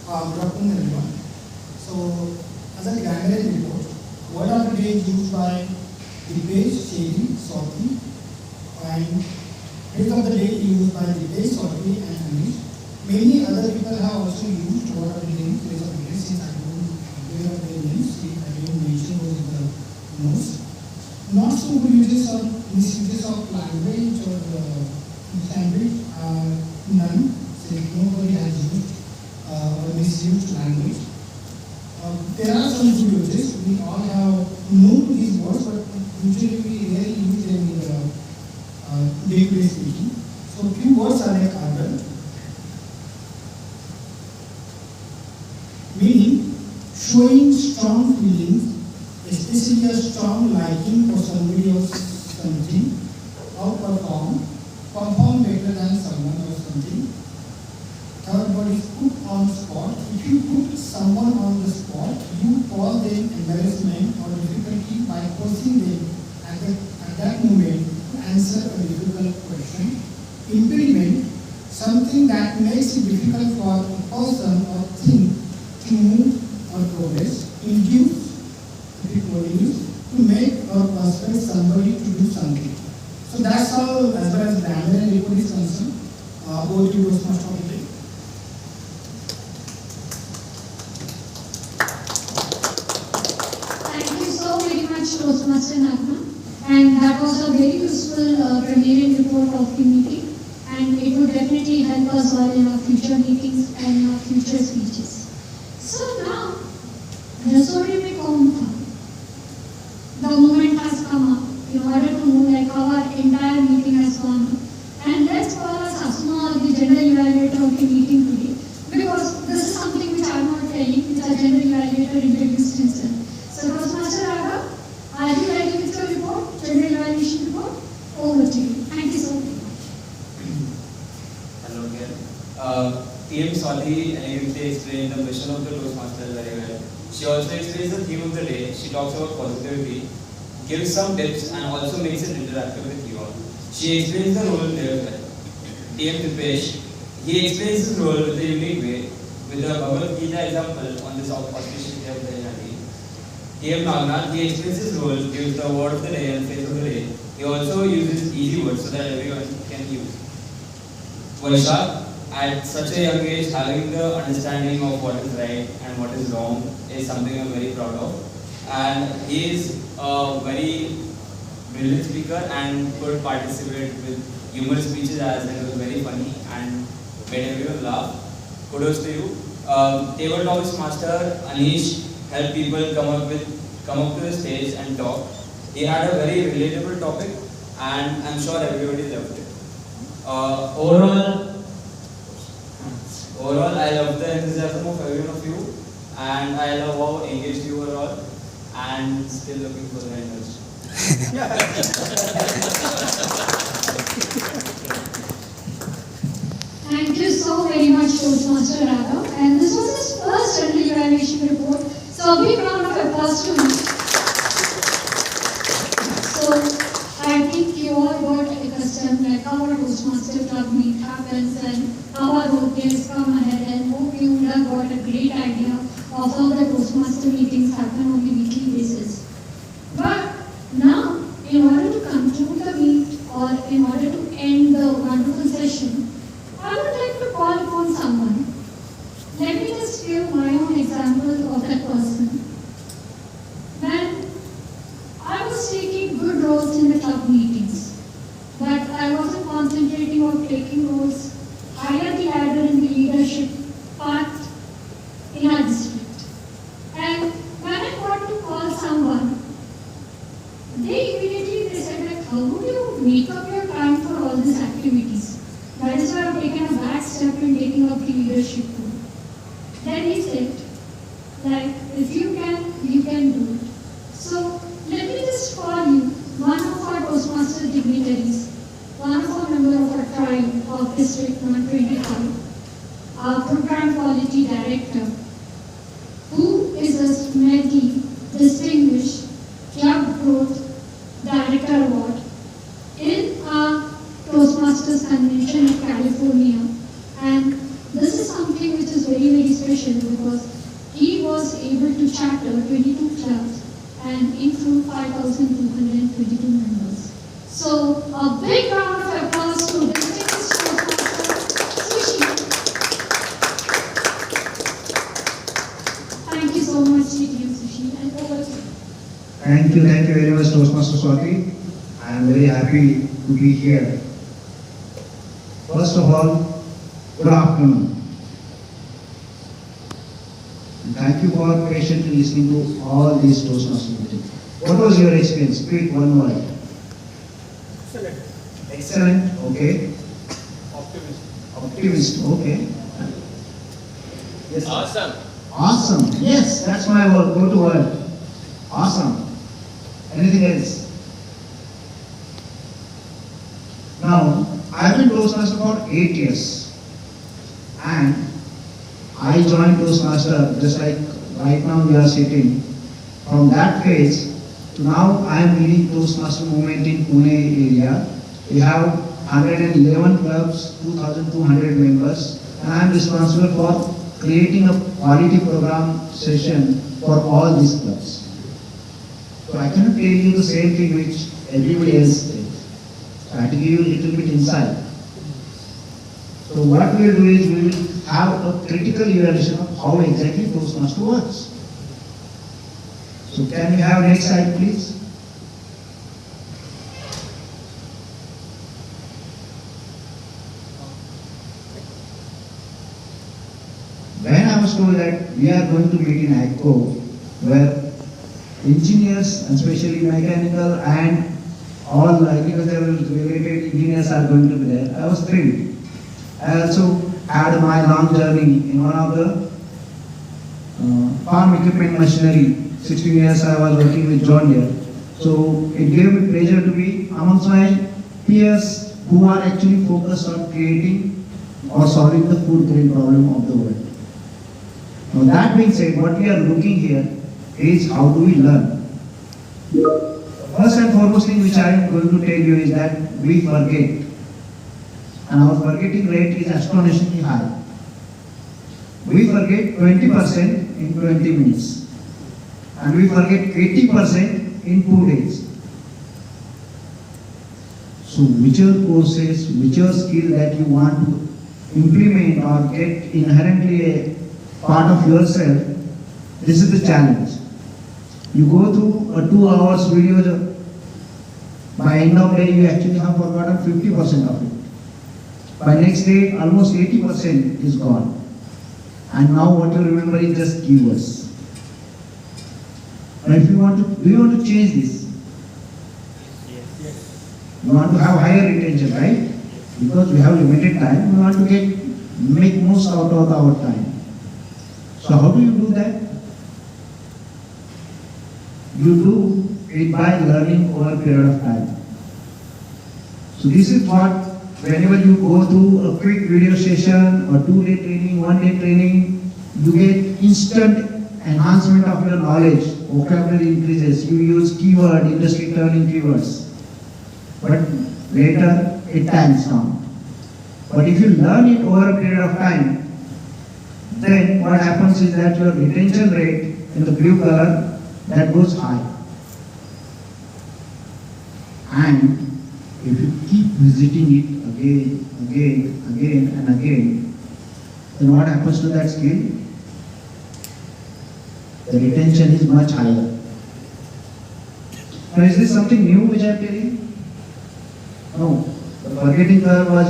Good afternoon, everyone. So, as a grammarian report, word of the day used by Dipesh, Sherry, Swati, and phrase of the day used by Dipesh, Swati, and Anish. Many other people have also used word of the day, phrase of the day, since I don't know their names, I didn't mention those in the notes. Not so good uses or misuses of language or language are none, since nobody has used or misused language. There are some good uses. We all have known these words, but usually we rarely use them in day-to-day speaking. So few words are like ardor, meaning showing strong feelings, especially a strong liking for somebody or something, or perform better than someone or something. Third word is put on spot. If you put someone on the spot, you cause them embarrassment or difficulty by forcing them at that moment to answer a difficult question. Impediment, something that makes it difficult for a person or thing to move or progress. Induce, to make or persuade somebody to do something. So that's all as far as grammar and report is concerned. Over to you, Toastmaster. Toastmaster Nagman, and that was a very useful grammarian report of the meeting, and it would definitely help us all in our future meetings and in our future speeches. So now, Rasori mein kaun tha? The moment has come up in order to know like how our entire meeting has gone up. And let's call us Asma or the general evaluator of the meeting today, because this is something which I am not telling, which our general evaluator introduced himself. So Toastmaster Raga, are you ready with your report, general evaluation report? Over to you. Thank you so much. Hello again. TM Swati elegantly explained the mission of the Toastmasters very well. She also explains the theme of the day. She talks about positivity, gives some tips, and also makes it interactive with you all. She explains the role there as well. TM Dipesh, he explains his role with a unique way, with a Bhagavad Gita example on this auspicious day of the Nadi. TM Nagnath, he explains his role, gives the word of the day and phrase of the day. He also uses easy words so that everyone can use. Vaishak, at such a young age, having the understanding of what is right and what is wrong is something I'm very proud of. And he is a very brilliant speaker and could participate with humorous speeches as it was very funny and made everyone laugh. Kudos to you. Tabletop master Anish helped people come up to the stage and talk. He had a very relatable topic, and I'm sure everybody loved it. Overall, I love the enthusiasm of every one of you, and I love how engaged you were all, and still looking for the industry. Thank you so very much, Toastmaster Raghav. And this was his first annual evaluation report. So a big round of applause to him. So I think you all got accustomed like how a Toastmaster club meet happens and how our road days come ahead, and hope you would have got a great idea of how the Toastmaster meetings happen on a weekly basis. But now, in order to conclude the meet or in order to end the wonderful session, I would like to call upon someone. Let me just give my own example of that person. When I was taking good roles in the club meetings, but I wasn't concentrating on taking roles higher the ladder in the leadership path in our district. And when I got to call someone, they said like, how would you make up your time for all these activities? That is why I've taken a back step in taking up the leadership role. Then he said, like, if you can do it. So let me just call you one of our Toastmaster dignitaries, one of our member of our tribe of District 125, our Program Quality Director, who is a SMEDI Distinguished Club Growth Director Award in our Toastmasters Convention in California. And this is something which is very, very special because he was able to charter 22 clubs and include 5,222 members. So a big round of applause to distinguished Toastmaster Sushi. Thank you so much, TTM Sushi, and over to you. Thank you very much, Toastmaster Swati. I am very happy to be here. First of all, good afternoon. And thank you for patiently listening to all these Toastmasters meetings. What was your experience? Speak one word. Excellent. Excellent, okay. Optimist, okay. Yes. Awesome. Awesome, yes, that's my word, go to word. Awesome. Anything else? Now, I've been Toastmaster for 8 years. And I joined Toastmaster just like right now we are sitting. From that phase to now I am leading Toastmaster movement in Pune area. We have 111 clubs, 2,200 members, and I am responsible for creating a quality program session for all these clubs. So I cannot tell you the same thing which everybody else says. So I have to give you a little bit insight. So what we will do is we will have a critical evaluation of how exactly Toastmaster works. So can we have next slide please? When I was told that we are going to meet in AGCO, where engineers, and especially mechanical and all agricultural related engineers are going to be there, I was thrilled. I also had my long journey in one of the farm equipment machinery. 16 years I was working with John Deere. So it gave me pleasure to be amongst my peers who are actually focused on creating or solving the food grain problem of the world. Now that being said, what we are looking here is how do we learn. First and foremost thing which I am going to tell you is that we forget. And our forgetting rate is astonishingly high. We forget 20% in 20 minutes. And we forget 80% in 2 days. So whichever courses, whichever skill that you want to implement or get inherently a part of yourself, this is the challenge. You go through a 2 hours video, by end of day you actually have forgotten 50% of it. By next day almost 80% is gone. And now what you remember is just keywords. And if you want to, do you want to change this? Yes. You want to have higher retention, right? Because we have limited time, we want to make most out of our time. So how do you do that? You do it by learning over a period of time. So this is what whenever you go through a quick video session or 2-day training, 1-day training, you get instant enhancement of your knowledge, vocabulary increases, you use keyword, industry turning keywords. But later it tanks down. But if you learn it over a period of time, then what happens is that your retention rate in the blue color, that goes high. And if you keep visiting it again and again, then what happens to that skill? The retention is much higher. Now, is this something new which I am telling? No. The forgetting curve was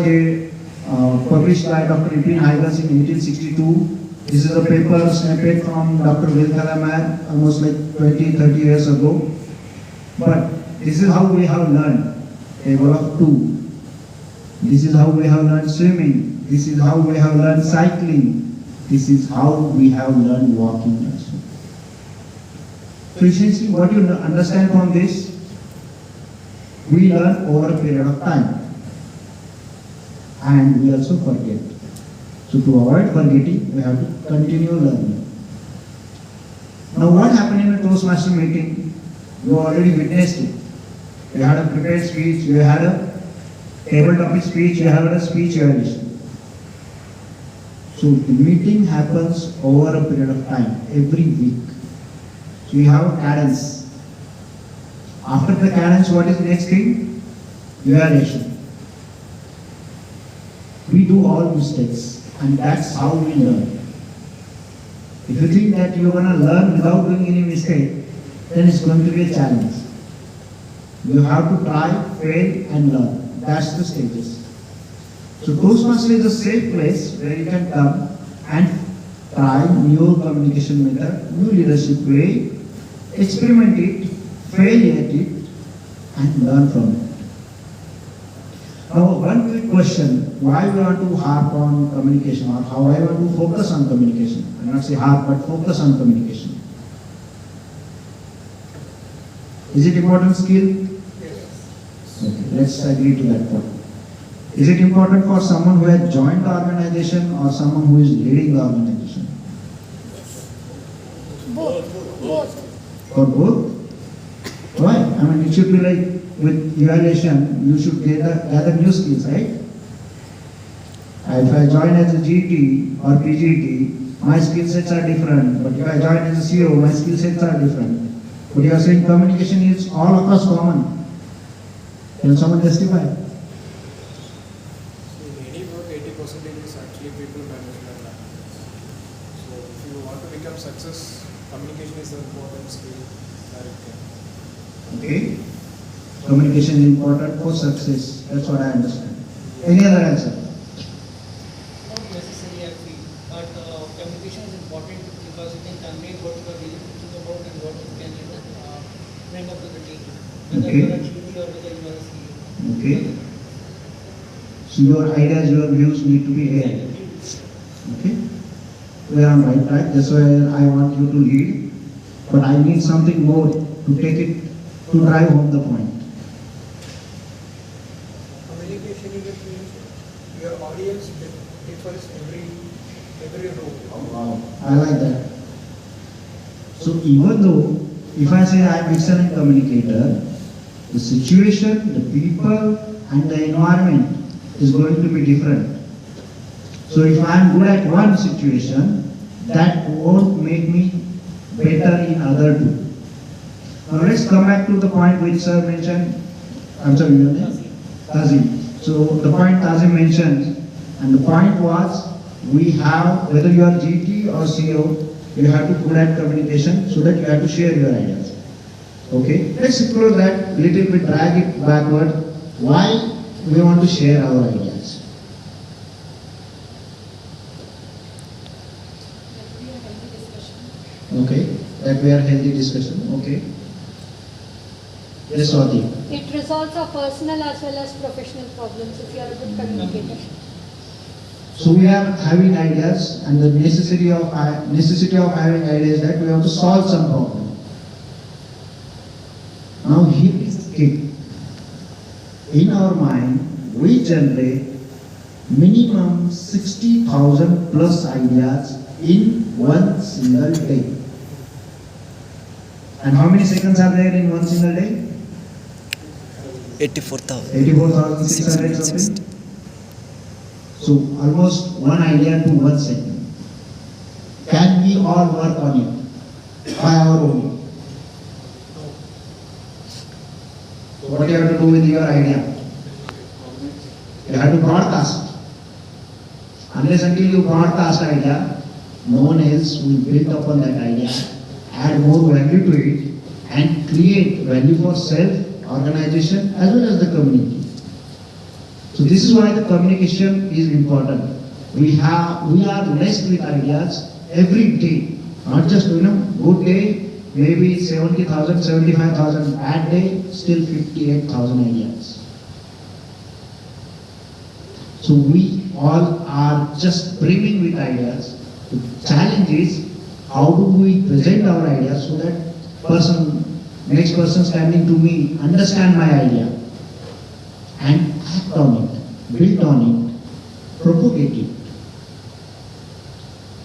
published by Dr. Ipin Huygens in 1862. This is a paper snippet from Dr. Will Calamar almost like 20-30 years ago. But this is how we have learned table of two. This is how we have learned swimming. This is how we have learned cycling. This is how we have learned walking also. So essentially what you understand from this, we learn over a period of time. And we also forget. So to avoid forgetting, we have to continue learning. Now what happened in a Toastmaster meeting? You already witnessed it. You had a prepared speech, you had a table topic speech, you had a speech evaluation. So the meeting happens over a period of time, every week. So you have a cadence. After the cadence, what is the next thing? Evaluation. We do all mistakes, and that's how we learn. If you think that you're going to learn without doing any mistake, then it's going to be a challenge. You have to try, fail, and learn. That's the stages. So Toastmaster is a safe place where you can come and try new communication method, new leadership way, experiment it, fail at it, and learn from it. Now, one quick question, why we want to harp on communication, or how I want to focus on communication? I will not say harp, but focus on communication. Is it important skill? Yes. Okay, let's agree to that point. Is it important for someone who has joined the organization or someone who is leading the organization? Both. For both? Why? I mean, it should be like with evaluation, you should gather new skills, right? If I join as a GT or PGT, my skill sets are different. But if I join as a CO, my skill sets are different. But you are saying communication is all across common. Can someone testify? In any work, 80% is actually people management. So if you want to become success, communication is an important skill that it can. Okay. Communication is important for success. That's what I understand. Any other answer? Not necessarily I feel, but communication is important because it can convey what you are really thinking about and what you can bring up to the team. Whether you are a GP or whether you are a CEO. Okay. So your ideas, your views need to be aired. Okay. We are on right track. That's why I want you to lead. But I need something more to take it, to drive home the point. Communication is your audience differs every role. Wow. I like that. So even though if I say I am excellent communicator, the situation, the people and the environment is going to be different. So if I am good at one situation, that won't make me better in other two. Now let's come back to the point which sir mentioned. I'm sorry, your name? Tazim. So the point Tazim mentioned, and the point was, we have, whether you are GT or CO, you have to put at communication so that you have to share your ideas. Okay, let's explore that little bit, drag it backward. Why we want to share our ideas? Okay, that we are healthy discussion. Okay. Yes, Swati. It resolves our personal as well as professional problems if you are a good communicator. So we are having ideas, and the necessity of having ideas is that we want to solve some problem. Now here is the kick. In our mind, we generate minimum 60,000 plus ideas in one single day. And how many seconds are there in one single day? 84,600 something. So almost one idea to 1 second. Can we all work on it by our own? So what do you have to do with your idea? You have to broadcast. Unless until you broadcast idea, no one else will build upon that idea, add more value to it, and create value for self, organization, as well as the community. So this is why the communication is important. We are blessed with ideas every day, not just good day, maybe 70,000, 75,000, bad day, still 58,000 ideas. So we all are just brimming with ideas. The challenge is, how do we present our ideas so that next person standing to me understand my idea and act on it, build on it, propagate it.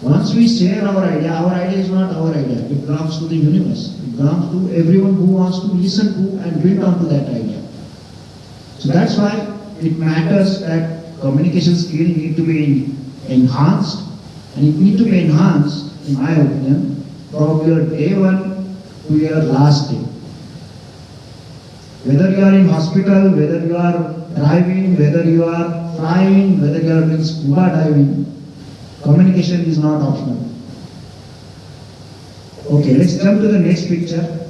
Once we share our idea is not our idea. It belongs to the universe. It belongs to everyone who wants to listen to and build onto that idea. So that's why it matters that communication skill need to be enhanced, and it need to be enhanced, in my opinion, from your day one to your last day. Whether you are in hospital, whether you are driving, whether you are flying, whether you are doing scuba diving, communication is not optional. Okay, let's jump to the next picture.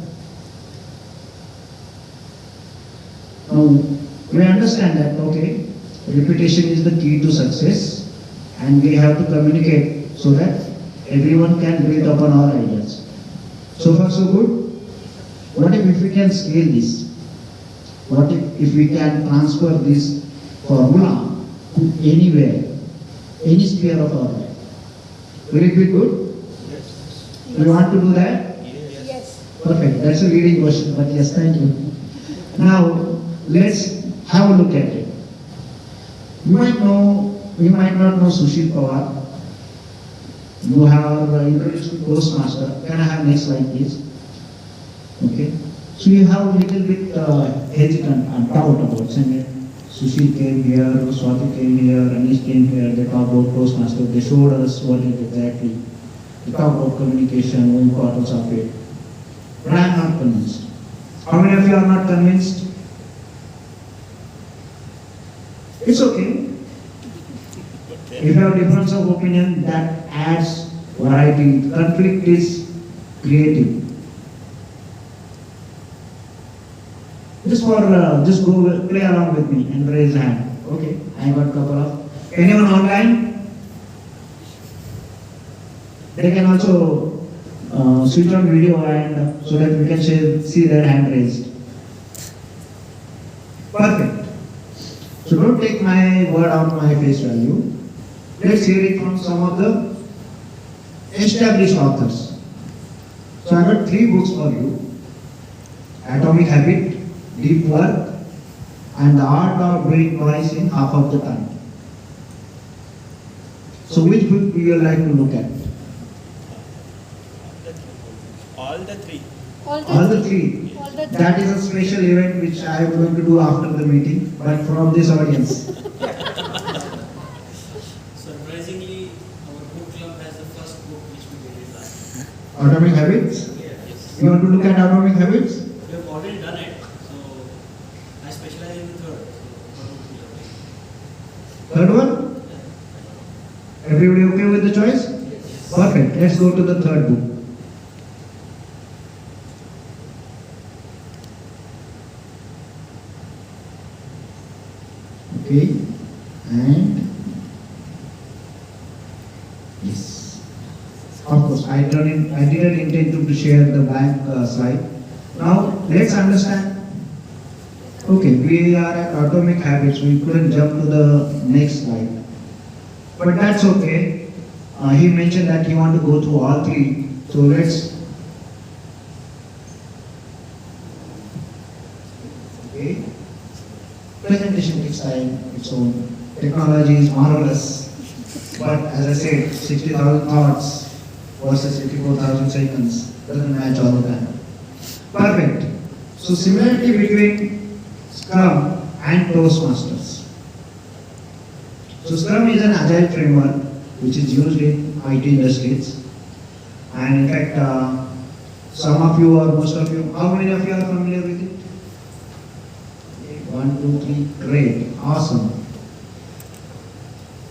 Now, we understand that, okay, repetition is the key to success, and we have to communicate so that everyone can build upon our ideas. So far so good. What if we can scale this? What if we can transfer this formula to anywhere, any sphere of our life? Will it be good? Yes. Do you want to do that? Yes. Perfect. That's a leading question, but yes, thank you. Now, let's have a look at it. You might not know Sushil Pawar. You have introduced to Toastmaster. Can I have next slide, please? Okay. So you have a little bit hesitant and doubt about saying Sushil came here, Swati came here, Anish came here, they talked about Toastmaster, they showed us what it exactly. They talked about communication, the importance of it. But I am not convinced. How many of you are not convinced? It's okay. If you have a difference of opinion, that adds variety. Conflict is creative. Just go play along with me and raise a hand. Okay, I got a couple of. Anyone online? They can also switch on video and so that we can see their hand raised. Perfect. So don't take my word out my face value. Let's hear it from some of the established authors. So I got 3 books for you: Atomic Habit, Deep Work, and The Art of Doing Noise in Half of the Time. So which book do you like to look at? All the three. All the three. That is a special event which I am going to do after the meeting, but from this audience. Surprisingly, our book club has the first book which we did last time. Atomic Habits? Yes. You want to look at Atomic Habits? We have already done it, so I specialize in the third. So Third one? Everybody okay with the choice? Yes. Perfect. Let's go to the third book. Okay, and yes, of course, I didn't intend to share the blank slide. Now let's understand. Okay, we are at Atomic Habits. We couldn't jump to the next slide, but that's okay. He mentioned that he wanted to go through all 3. So let's. Okay. Presentation takes time, its own. Technology is marvelous. But as I said, 60,000 thoughts versus 84,000 seconds doesn't match all the time. Perfect. So similarity between Scrum and Toastmasters. So Scrum is an agile framework which is used in IT industries. And in fact, some of you or most of you, how many of you are familiar with it? 1, 2, 3, great, awesome.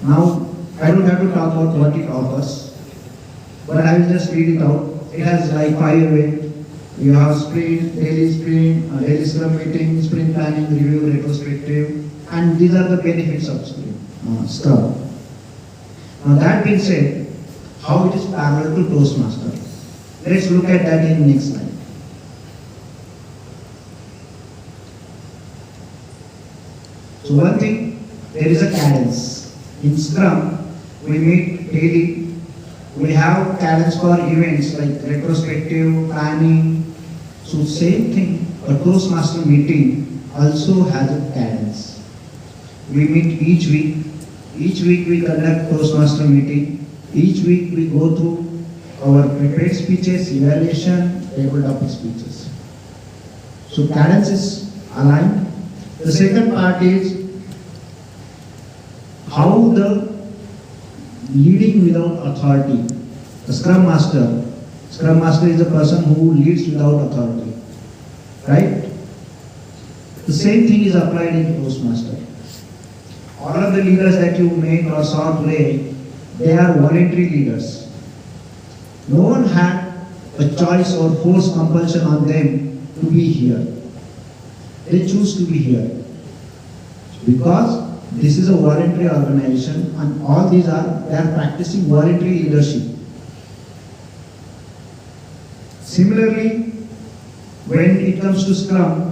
Now, I don't have to talk about what it offers, but I will just read it out. It has like 5 ways. You have sprint, daily scrum meeting, sprint planning, review, retrospective, and these are the benefits of Scrum. Now that being said, how it is parallel to Toastmaster? Let's look at that in the next slide. So one thing, there is a cadence. In Scrum, we meet daily. We have cadence for events like retrospective, planning. So same thing, a Toastmaster meeting also has a cadence. We meet each week. Each week we conduct Toastmaster meeting. Each week we go through our prepared speeches, evaluation, tabletop speeches. So cadence is aligned. The second part is how the leading without authority. The Scrum Master is a person who leads without authority. Right? The same thing is applied in Toastmaster. All of the leaders that you met or saw today, they are voluntary leaders. No one had a choice or force compulsion on them to be here. They choose to be here. Because this is a voluntary organization and all these they are practicing voluntary leadership. Similarly, when it comes to Scrum,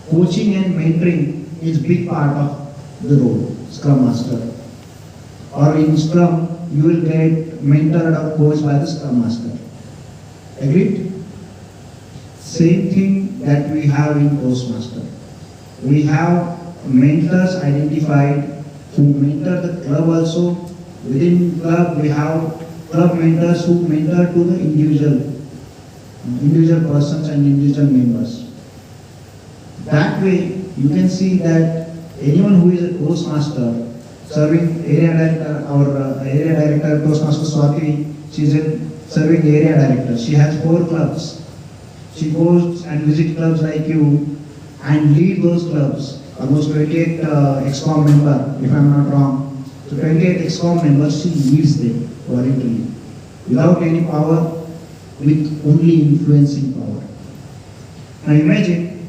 coaching and mentoring is big part of the role, Scrum Master. Or in Scrum, you will get mentored or coached by the Scrum Master. Agreed? Same thing that we have in Toastmaster. We have mentors identified who mentor the club also. Within club, we have club mentors who mentor to the individual persons and individual members. That way, you can see that anyone who is a Toastmaster, serving area director, our area director, Toastmaster Swati, she is serving area director. She has 4 clubs. She goes and visits clubs like you and lead those clubs. Almost 28 EXCOM member, if I am not wrong. So 28 EXCOM members, she leads them voluntarily, without any power, with only influencing power. Now imagine,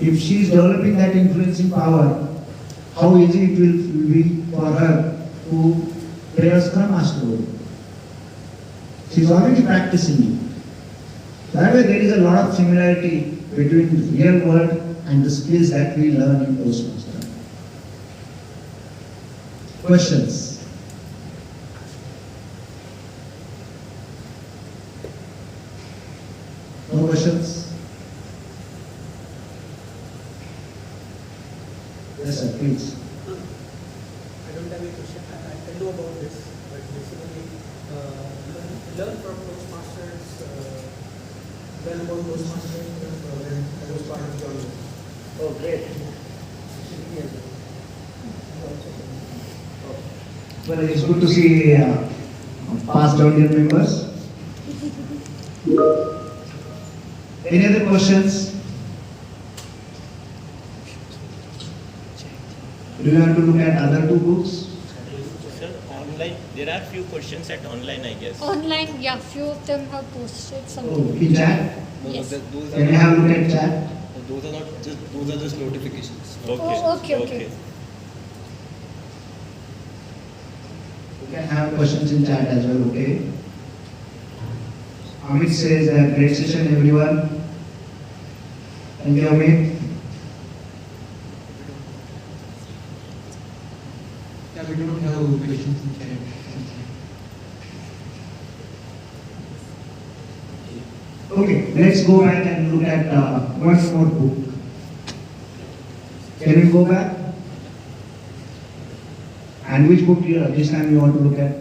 if she is developing that influencing power, how easy it will be for her to play a Scrum Master role. She is already practicing it. That way there is a lot of similarity between the real world and the skills that we learn in Toastmaster. Questions? No questions? Yes sir, please. I don't have a question. I know about this, but basically learn from Toastmasters, learn about Toastmasters when I was part of John. Oh, great. Well, it's good to see past John members. Any other questions? Do you want to look at other 2 books? Sir, online, there are few questions at online, I guess. Online, yeah, few of them have posted some. Oh, in chat? Yes. Can you have a look at chat? Those are just notifications. Okay. Oh, okay. You can have questions in chat as well, okay? Amit says that great session everyone. Thank you, Amit. Yeah, we don't have questions in chat. Okay, let's go back and look at one more book. Can we go back? And which book this time you want to look at?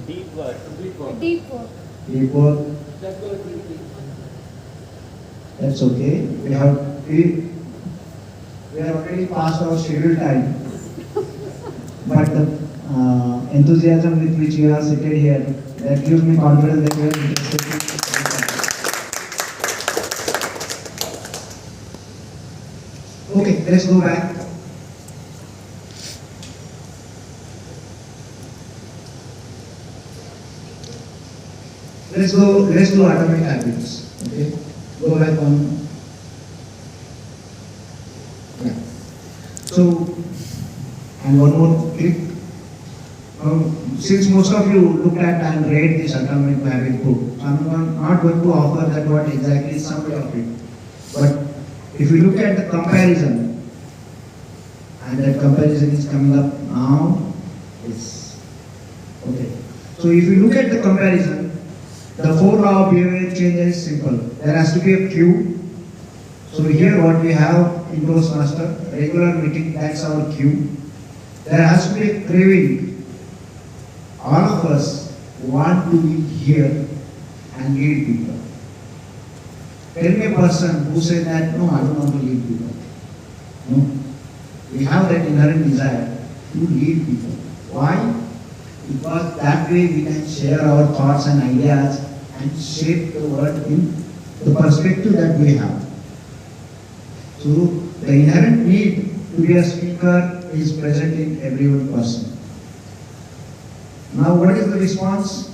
Deep work. Deep work. Deep work. Let's go deeply. That's okay. We are already past our scheduled time. But the enthusiasm with which you are seated here, that gives me confidence that you are interested. Okay, let's go back. Let's do atomic habits. Okay, go back on. Yeah. So, and one more click. Since most of you looked at and read this atomic habit book, I'm not going to offer that what exactly is summary of it. But if you look at the comparison, and that comparison is coming up now, it's okay. So if you look at the comparison, the 4 law of behavior change is simple. There has to be a cue. So here what we have in Toastmaster, regular meeting, that's our cue. There has to be a craving. All of us want to be here and lead people. Tell me a person who said that, no, I don't want to lead people. No. We have that inherent desire to lead people. Why? Because that way we can share our thoughts and ideas and shape the world in the perspective that we have. So the inherent need to be a speaker is present in every one person. Now what is the response?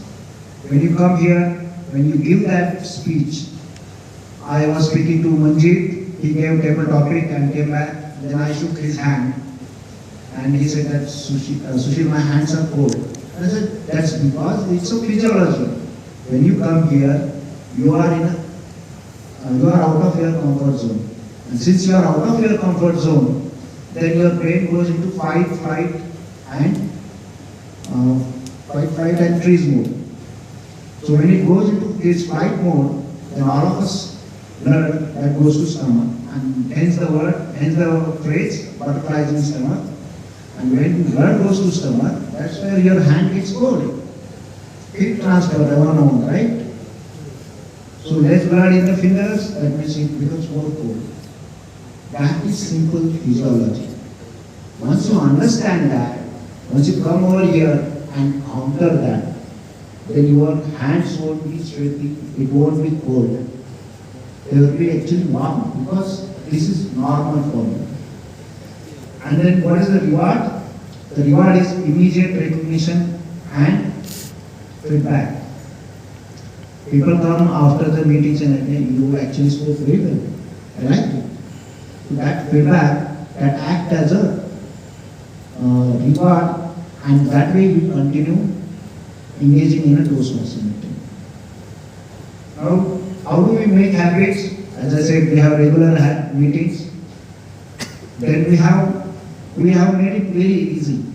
When you come here, when you give that speech, I was speaking to Manjeet, he gave table topic and came back, then I shook his hand and he said that Sushil, my hands are cold. And I said, that's because it's a physiology. When you come here, you are out of your comfort zone. And since you are out of your comfort zone, then your brain goes into fight, flight and freeze mode. So when it goes into this flight mode, then all of us blood that goes to stomach, and hence the phrase butterflies in stomach. And when blood goes to stomach, that's where your hand gets cold. Heat transfer, everyone knows, right? So less blood in the fingers, that means it becomes more cold. That is simple physiology. Once you understand that, once you come over here and counter that, then your hands won't be sweaty, it won't be cold. They will be actually warm because this is normal for you. And then what is the reward? The reward is immediate recognition and feedback. People come after the meetings and you actually spoke very well. I like it. So that feedback, that act as a reward, and that way you continue engaging in a Toastmaster meeting. Now, how do we make habits? As I said, we have regular meetings. Then we have made it very easy.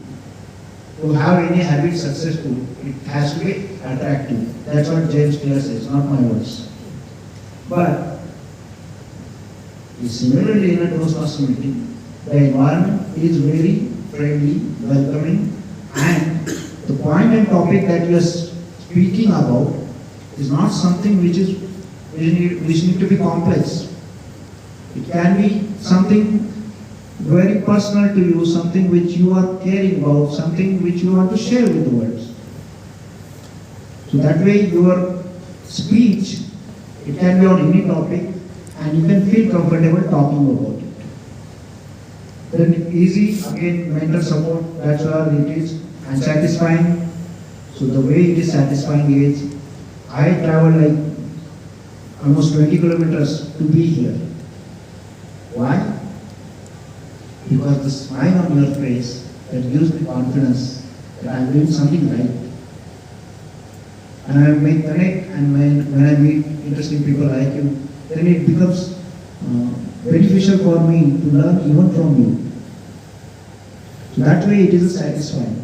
To have any habit successful, it has to be attractive. That's what James Clear says, not my words. But similarly in a Toastmaster meeting, the environment is very friendly, welcoming, and the point and topic that you are speaking about is not something which need to be complex. It can be something very personal to you, something which you are caring about, something which you want to share with the world. So that way your speech, it can be on any topic and you can feel comfortable talking about it. Then easy, again, mental support, that's where it is, and satisfying. So the way it is satisfying is, I travel like almost 20 kilometers to be here. Why? Because the smile on your face that gives me confidence that I'm doing something right. And I may connect, and when I meet interesting people like you, then it becomes beneficial for me to learn even from you. So that way it is satisfying.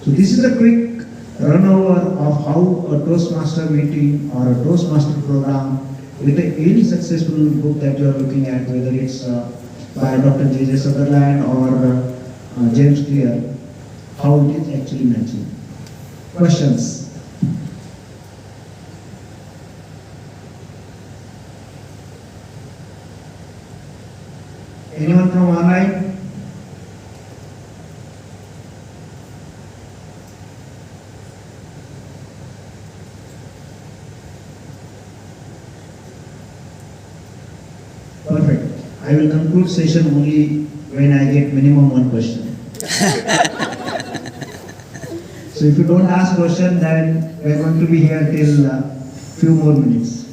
So this is a quick run over of how a Toastmaster meeting or a Toastmaster program with any successful book that you are looking at, whether it's by Dr. J.J. Sutherland or James Clear, how it is actually matching. Questions? Anyone from online? Perfect. I will conclude session only when I get minimum one question. So if you don't ask question, then we are going to be here till few more minutes.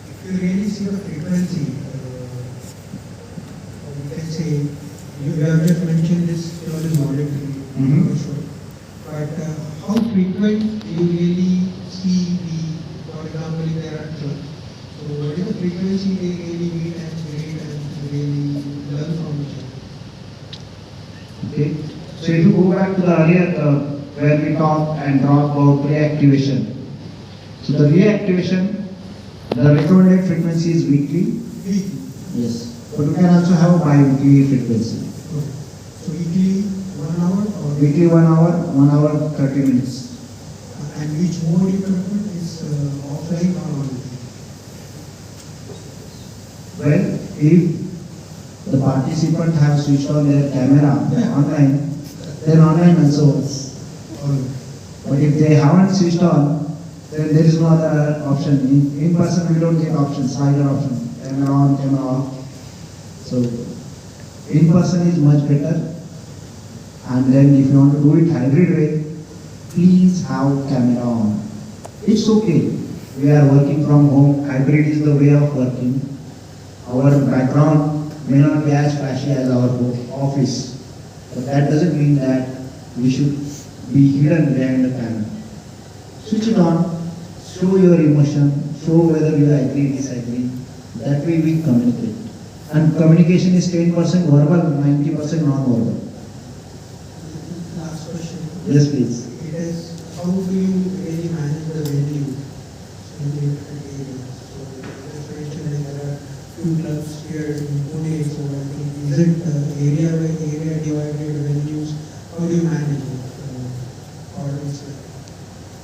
If you really see the frequency, we can say, you have just mentioned this all is voluntary, for sure. But how frequent you really see for example, if there are church, so what is the frequency they really meet and read and really learn from each other? Okay. So if you go back to the earlier where we talked and talked about reactivation. So the reactivation, the recommended frequency is weekly. Weekly. Yes. But you can also have bi-weekly frequency. Okay. So weekly 1 hour or? Weekly 1 hour, 1 hour 30 minutes. And which mode you recommend is offline or online? Well, if the participant have switched on their camera online, then online also works. But if they haven't switched on, then there is no other option. In person we don't get options, either option, camera on, camera off. So in person is much better. And then if you want to do it hybrid way, please have camera on. It's okay. We are working from home. Hybrid is the way of working. Our background may not be as flashy as our office, but that doesn't mean that we should be hidden behind the camera. Switch it on. Show your emotion. Show whether you agree, disagree. That way we communicate. And communication is 10% verbal, 90% non-verbal. Last question. Yes, please. It is, how do you really manage the venue in different areas? So, as mentioned, there are few clubs here in Pune, so I think, is it area by area divided venues? How do you manage it? Or is it?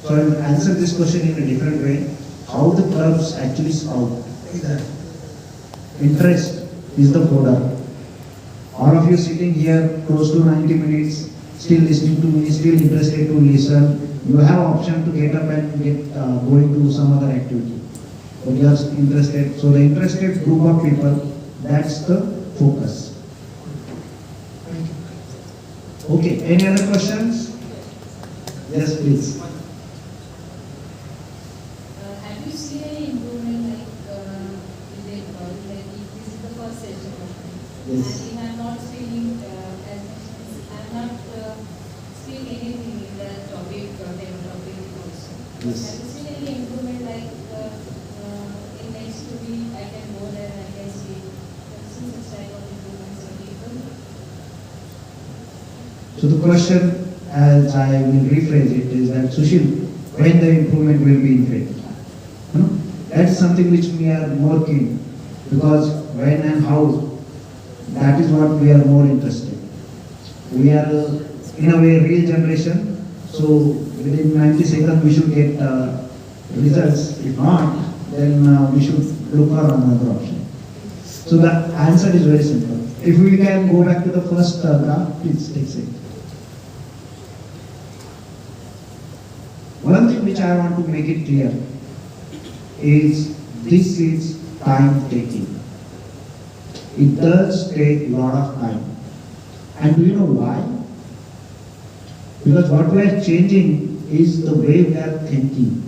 So I will answer this question in a different way. How the clubs actually scout. Exactly. Interest is the product. All of you sitting here close to 90 minutes, still listening to me, still interested to listen. You have option to get up and get going to some other activity. But you are interested. So the interested group of people, that's the focus. Okay. Any other questions? Yes, please. Have you seen any improvement like in the like if this is the first session Yes. and we have not seen as I have not seen anything in the topic demo topic also. Yes. Have you seen any improvement like in next week I can go there and I can see such type of improvements in people? So the question, as I will rephrase it, is that Sushil, when the improvement will be in fact? That's something which we are more keen, because when and how, that is what we are more interested. We are in a way real generation, so within 90 seconds we should get results. If not, then we should look for another option. So the answer is very simple. If we can go back to the first graph, please take it. One thing which I want to make it clear is this is time taking. It does take a lot of time. And do you know why? Because what we are changing is the way we are thinking.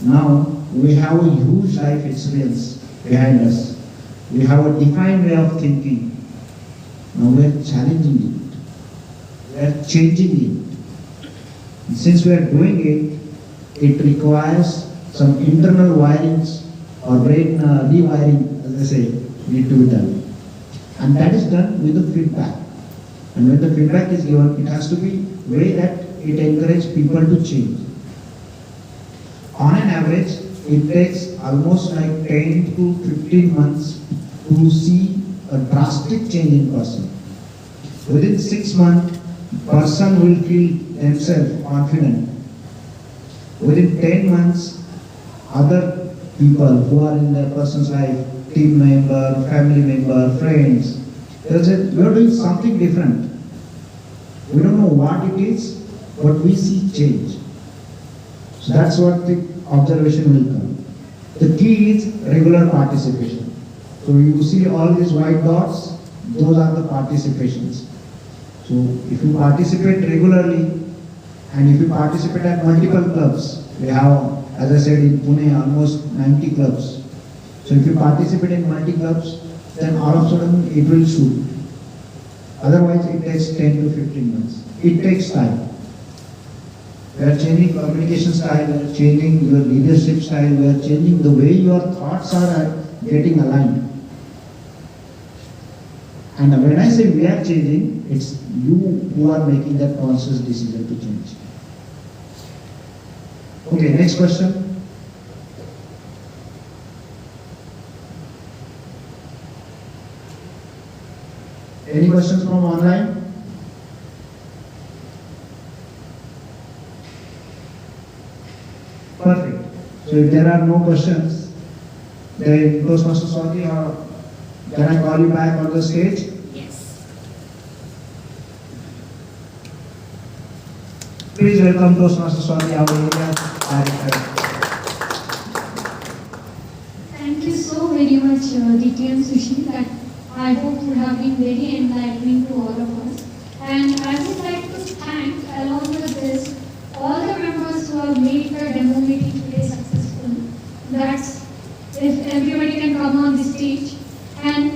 Now we have a huge life experience behind us. We have a defined way of thinking. Now we are challenging it. We are changing it. And since we are doing it, it requires some internal wirings or brain rewiring, as I say, need to be done. And that is done with the feedback. And when the feedback is given, it has to be way that it encourages people to change. On an average, it takes almost like 10 to 15 months to see a drastic change in person. Within 6 months, person will feel themselves confident. Within 10 months, other people who are in their person's life, team member, family member, friends, they'll say, we are doing something different. We don't know what it is, but we see change. So that's what the observation will come. The key is regular participation. So you see all these white dots, those are the participations. So if you participate regularly, and if you participate at multiple clubs, we have, as I said, in Pune, almost 90 clubs. So if you participate in multi clubs, then all of a sudden it will shoot. Otherwise, it takes 10 to 15 months. It takes time. We are changing communication style, we are changing your leadership style, we are changing the way your thoughts are getting aligned. And when I say we are changing, it's you who are making that conscious decision to change. Okay, next question. Any questions from online? Perfect. So if there are no questions, then Toastmaster Swati, can I call you back on the stage? Yes. Please welcome Toastmaster Swati, our area director. Thank you so very much, Diti and Sushi, that I hope would have been very enlightening to all of us. And I would like to thank, along with this, all the members who have made the demo meeting today successful. That's if everybody can come on the stage. And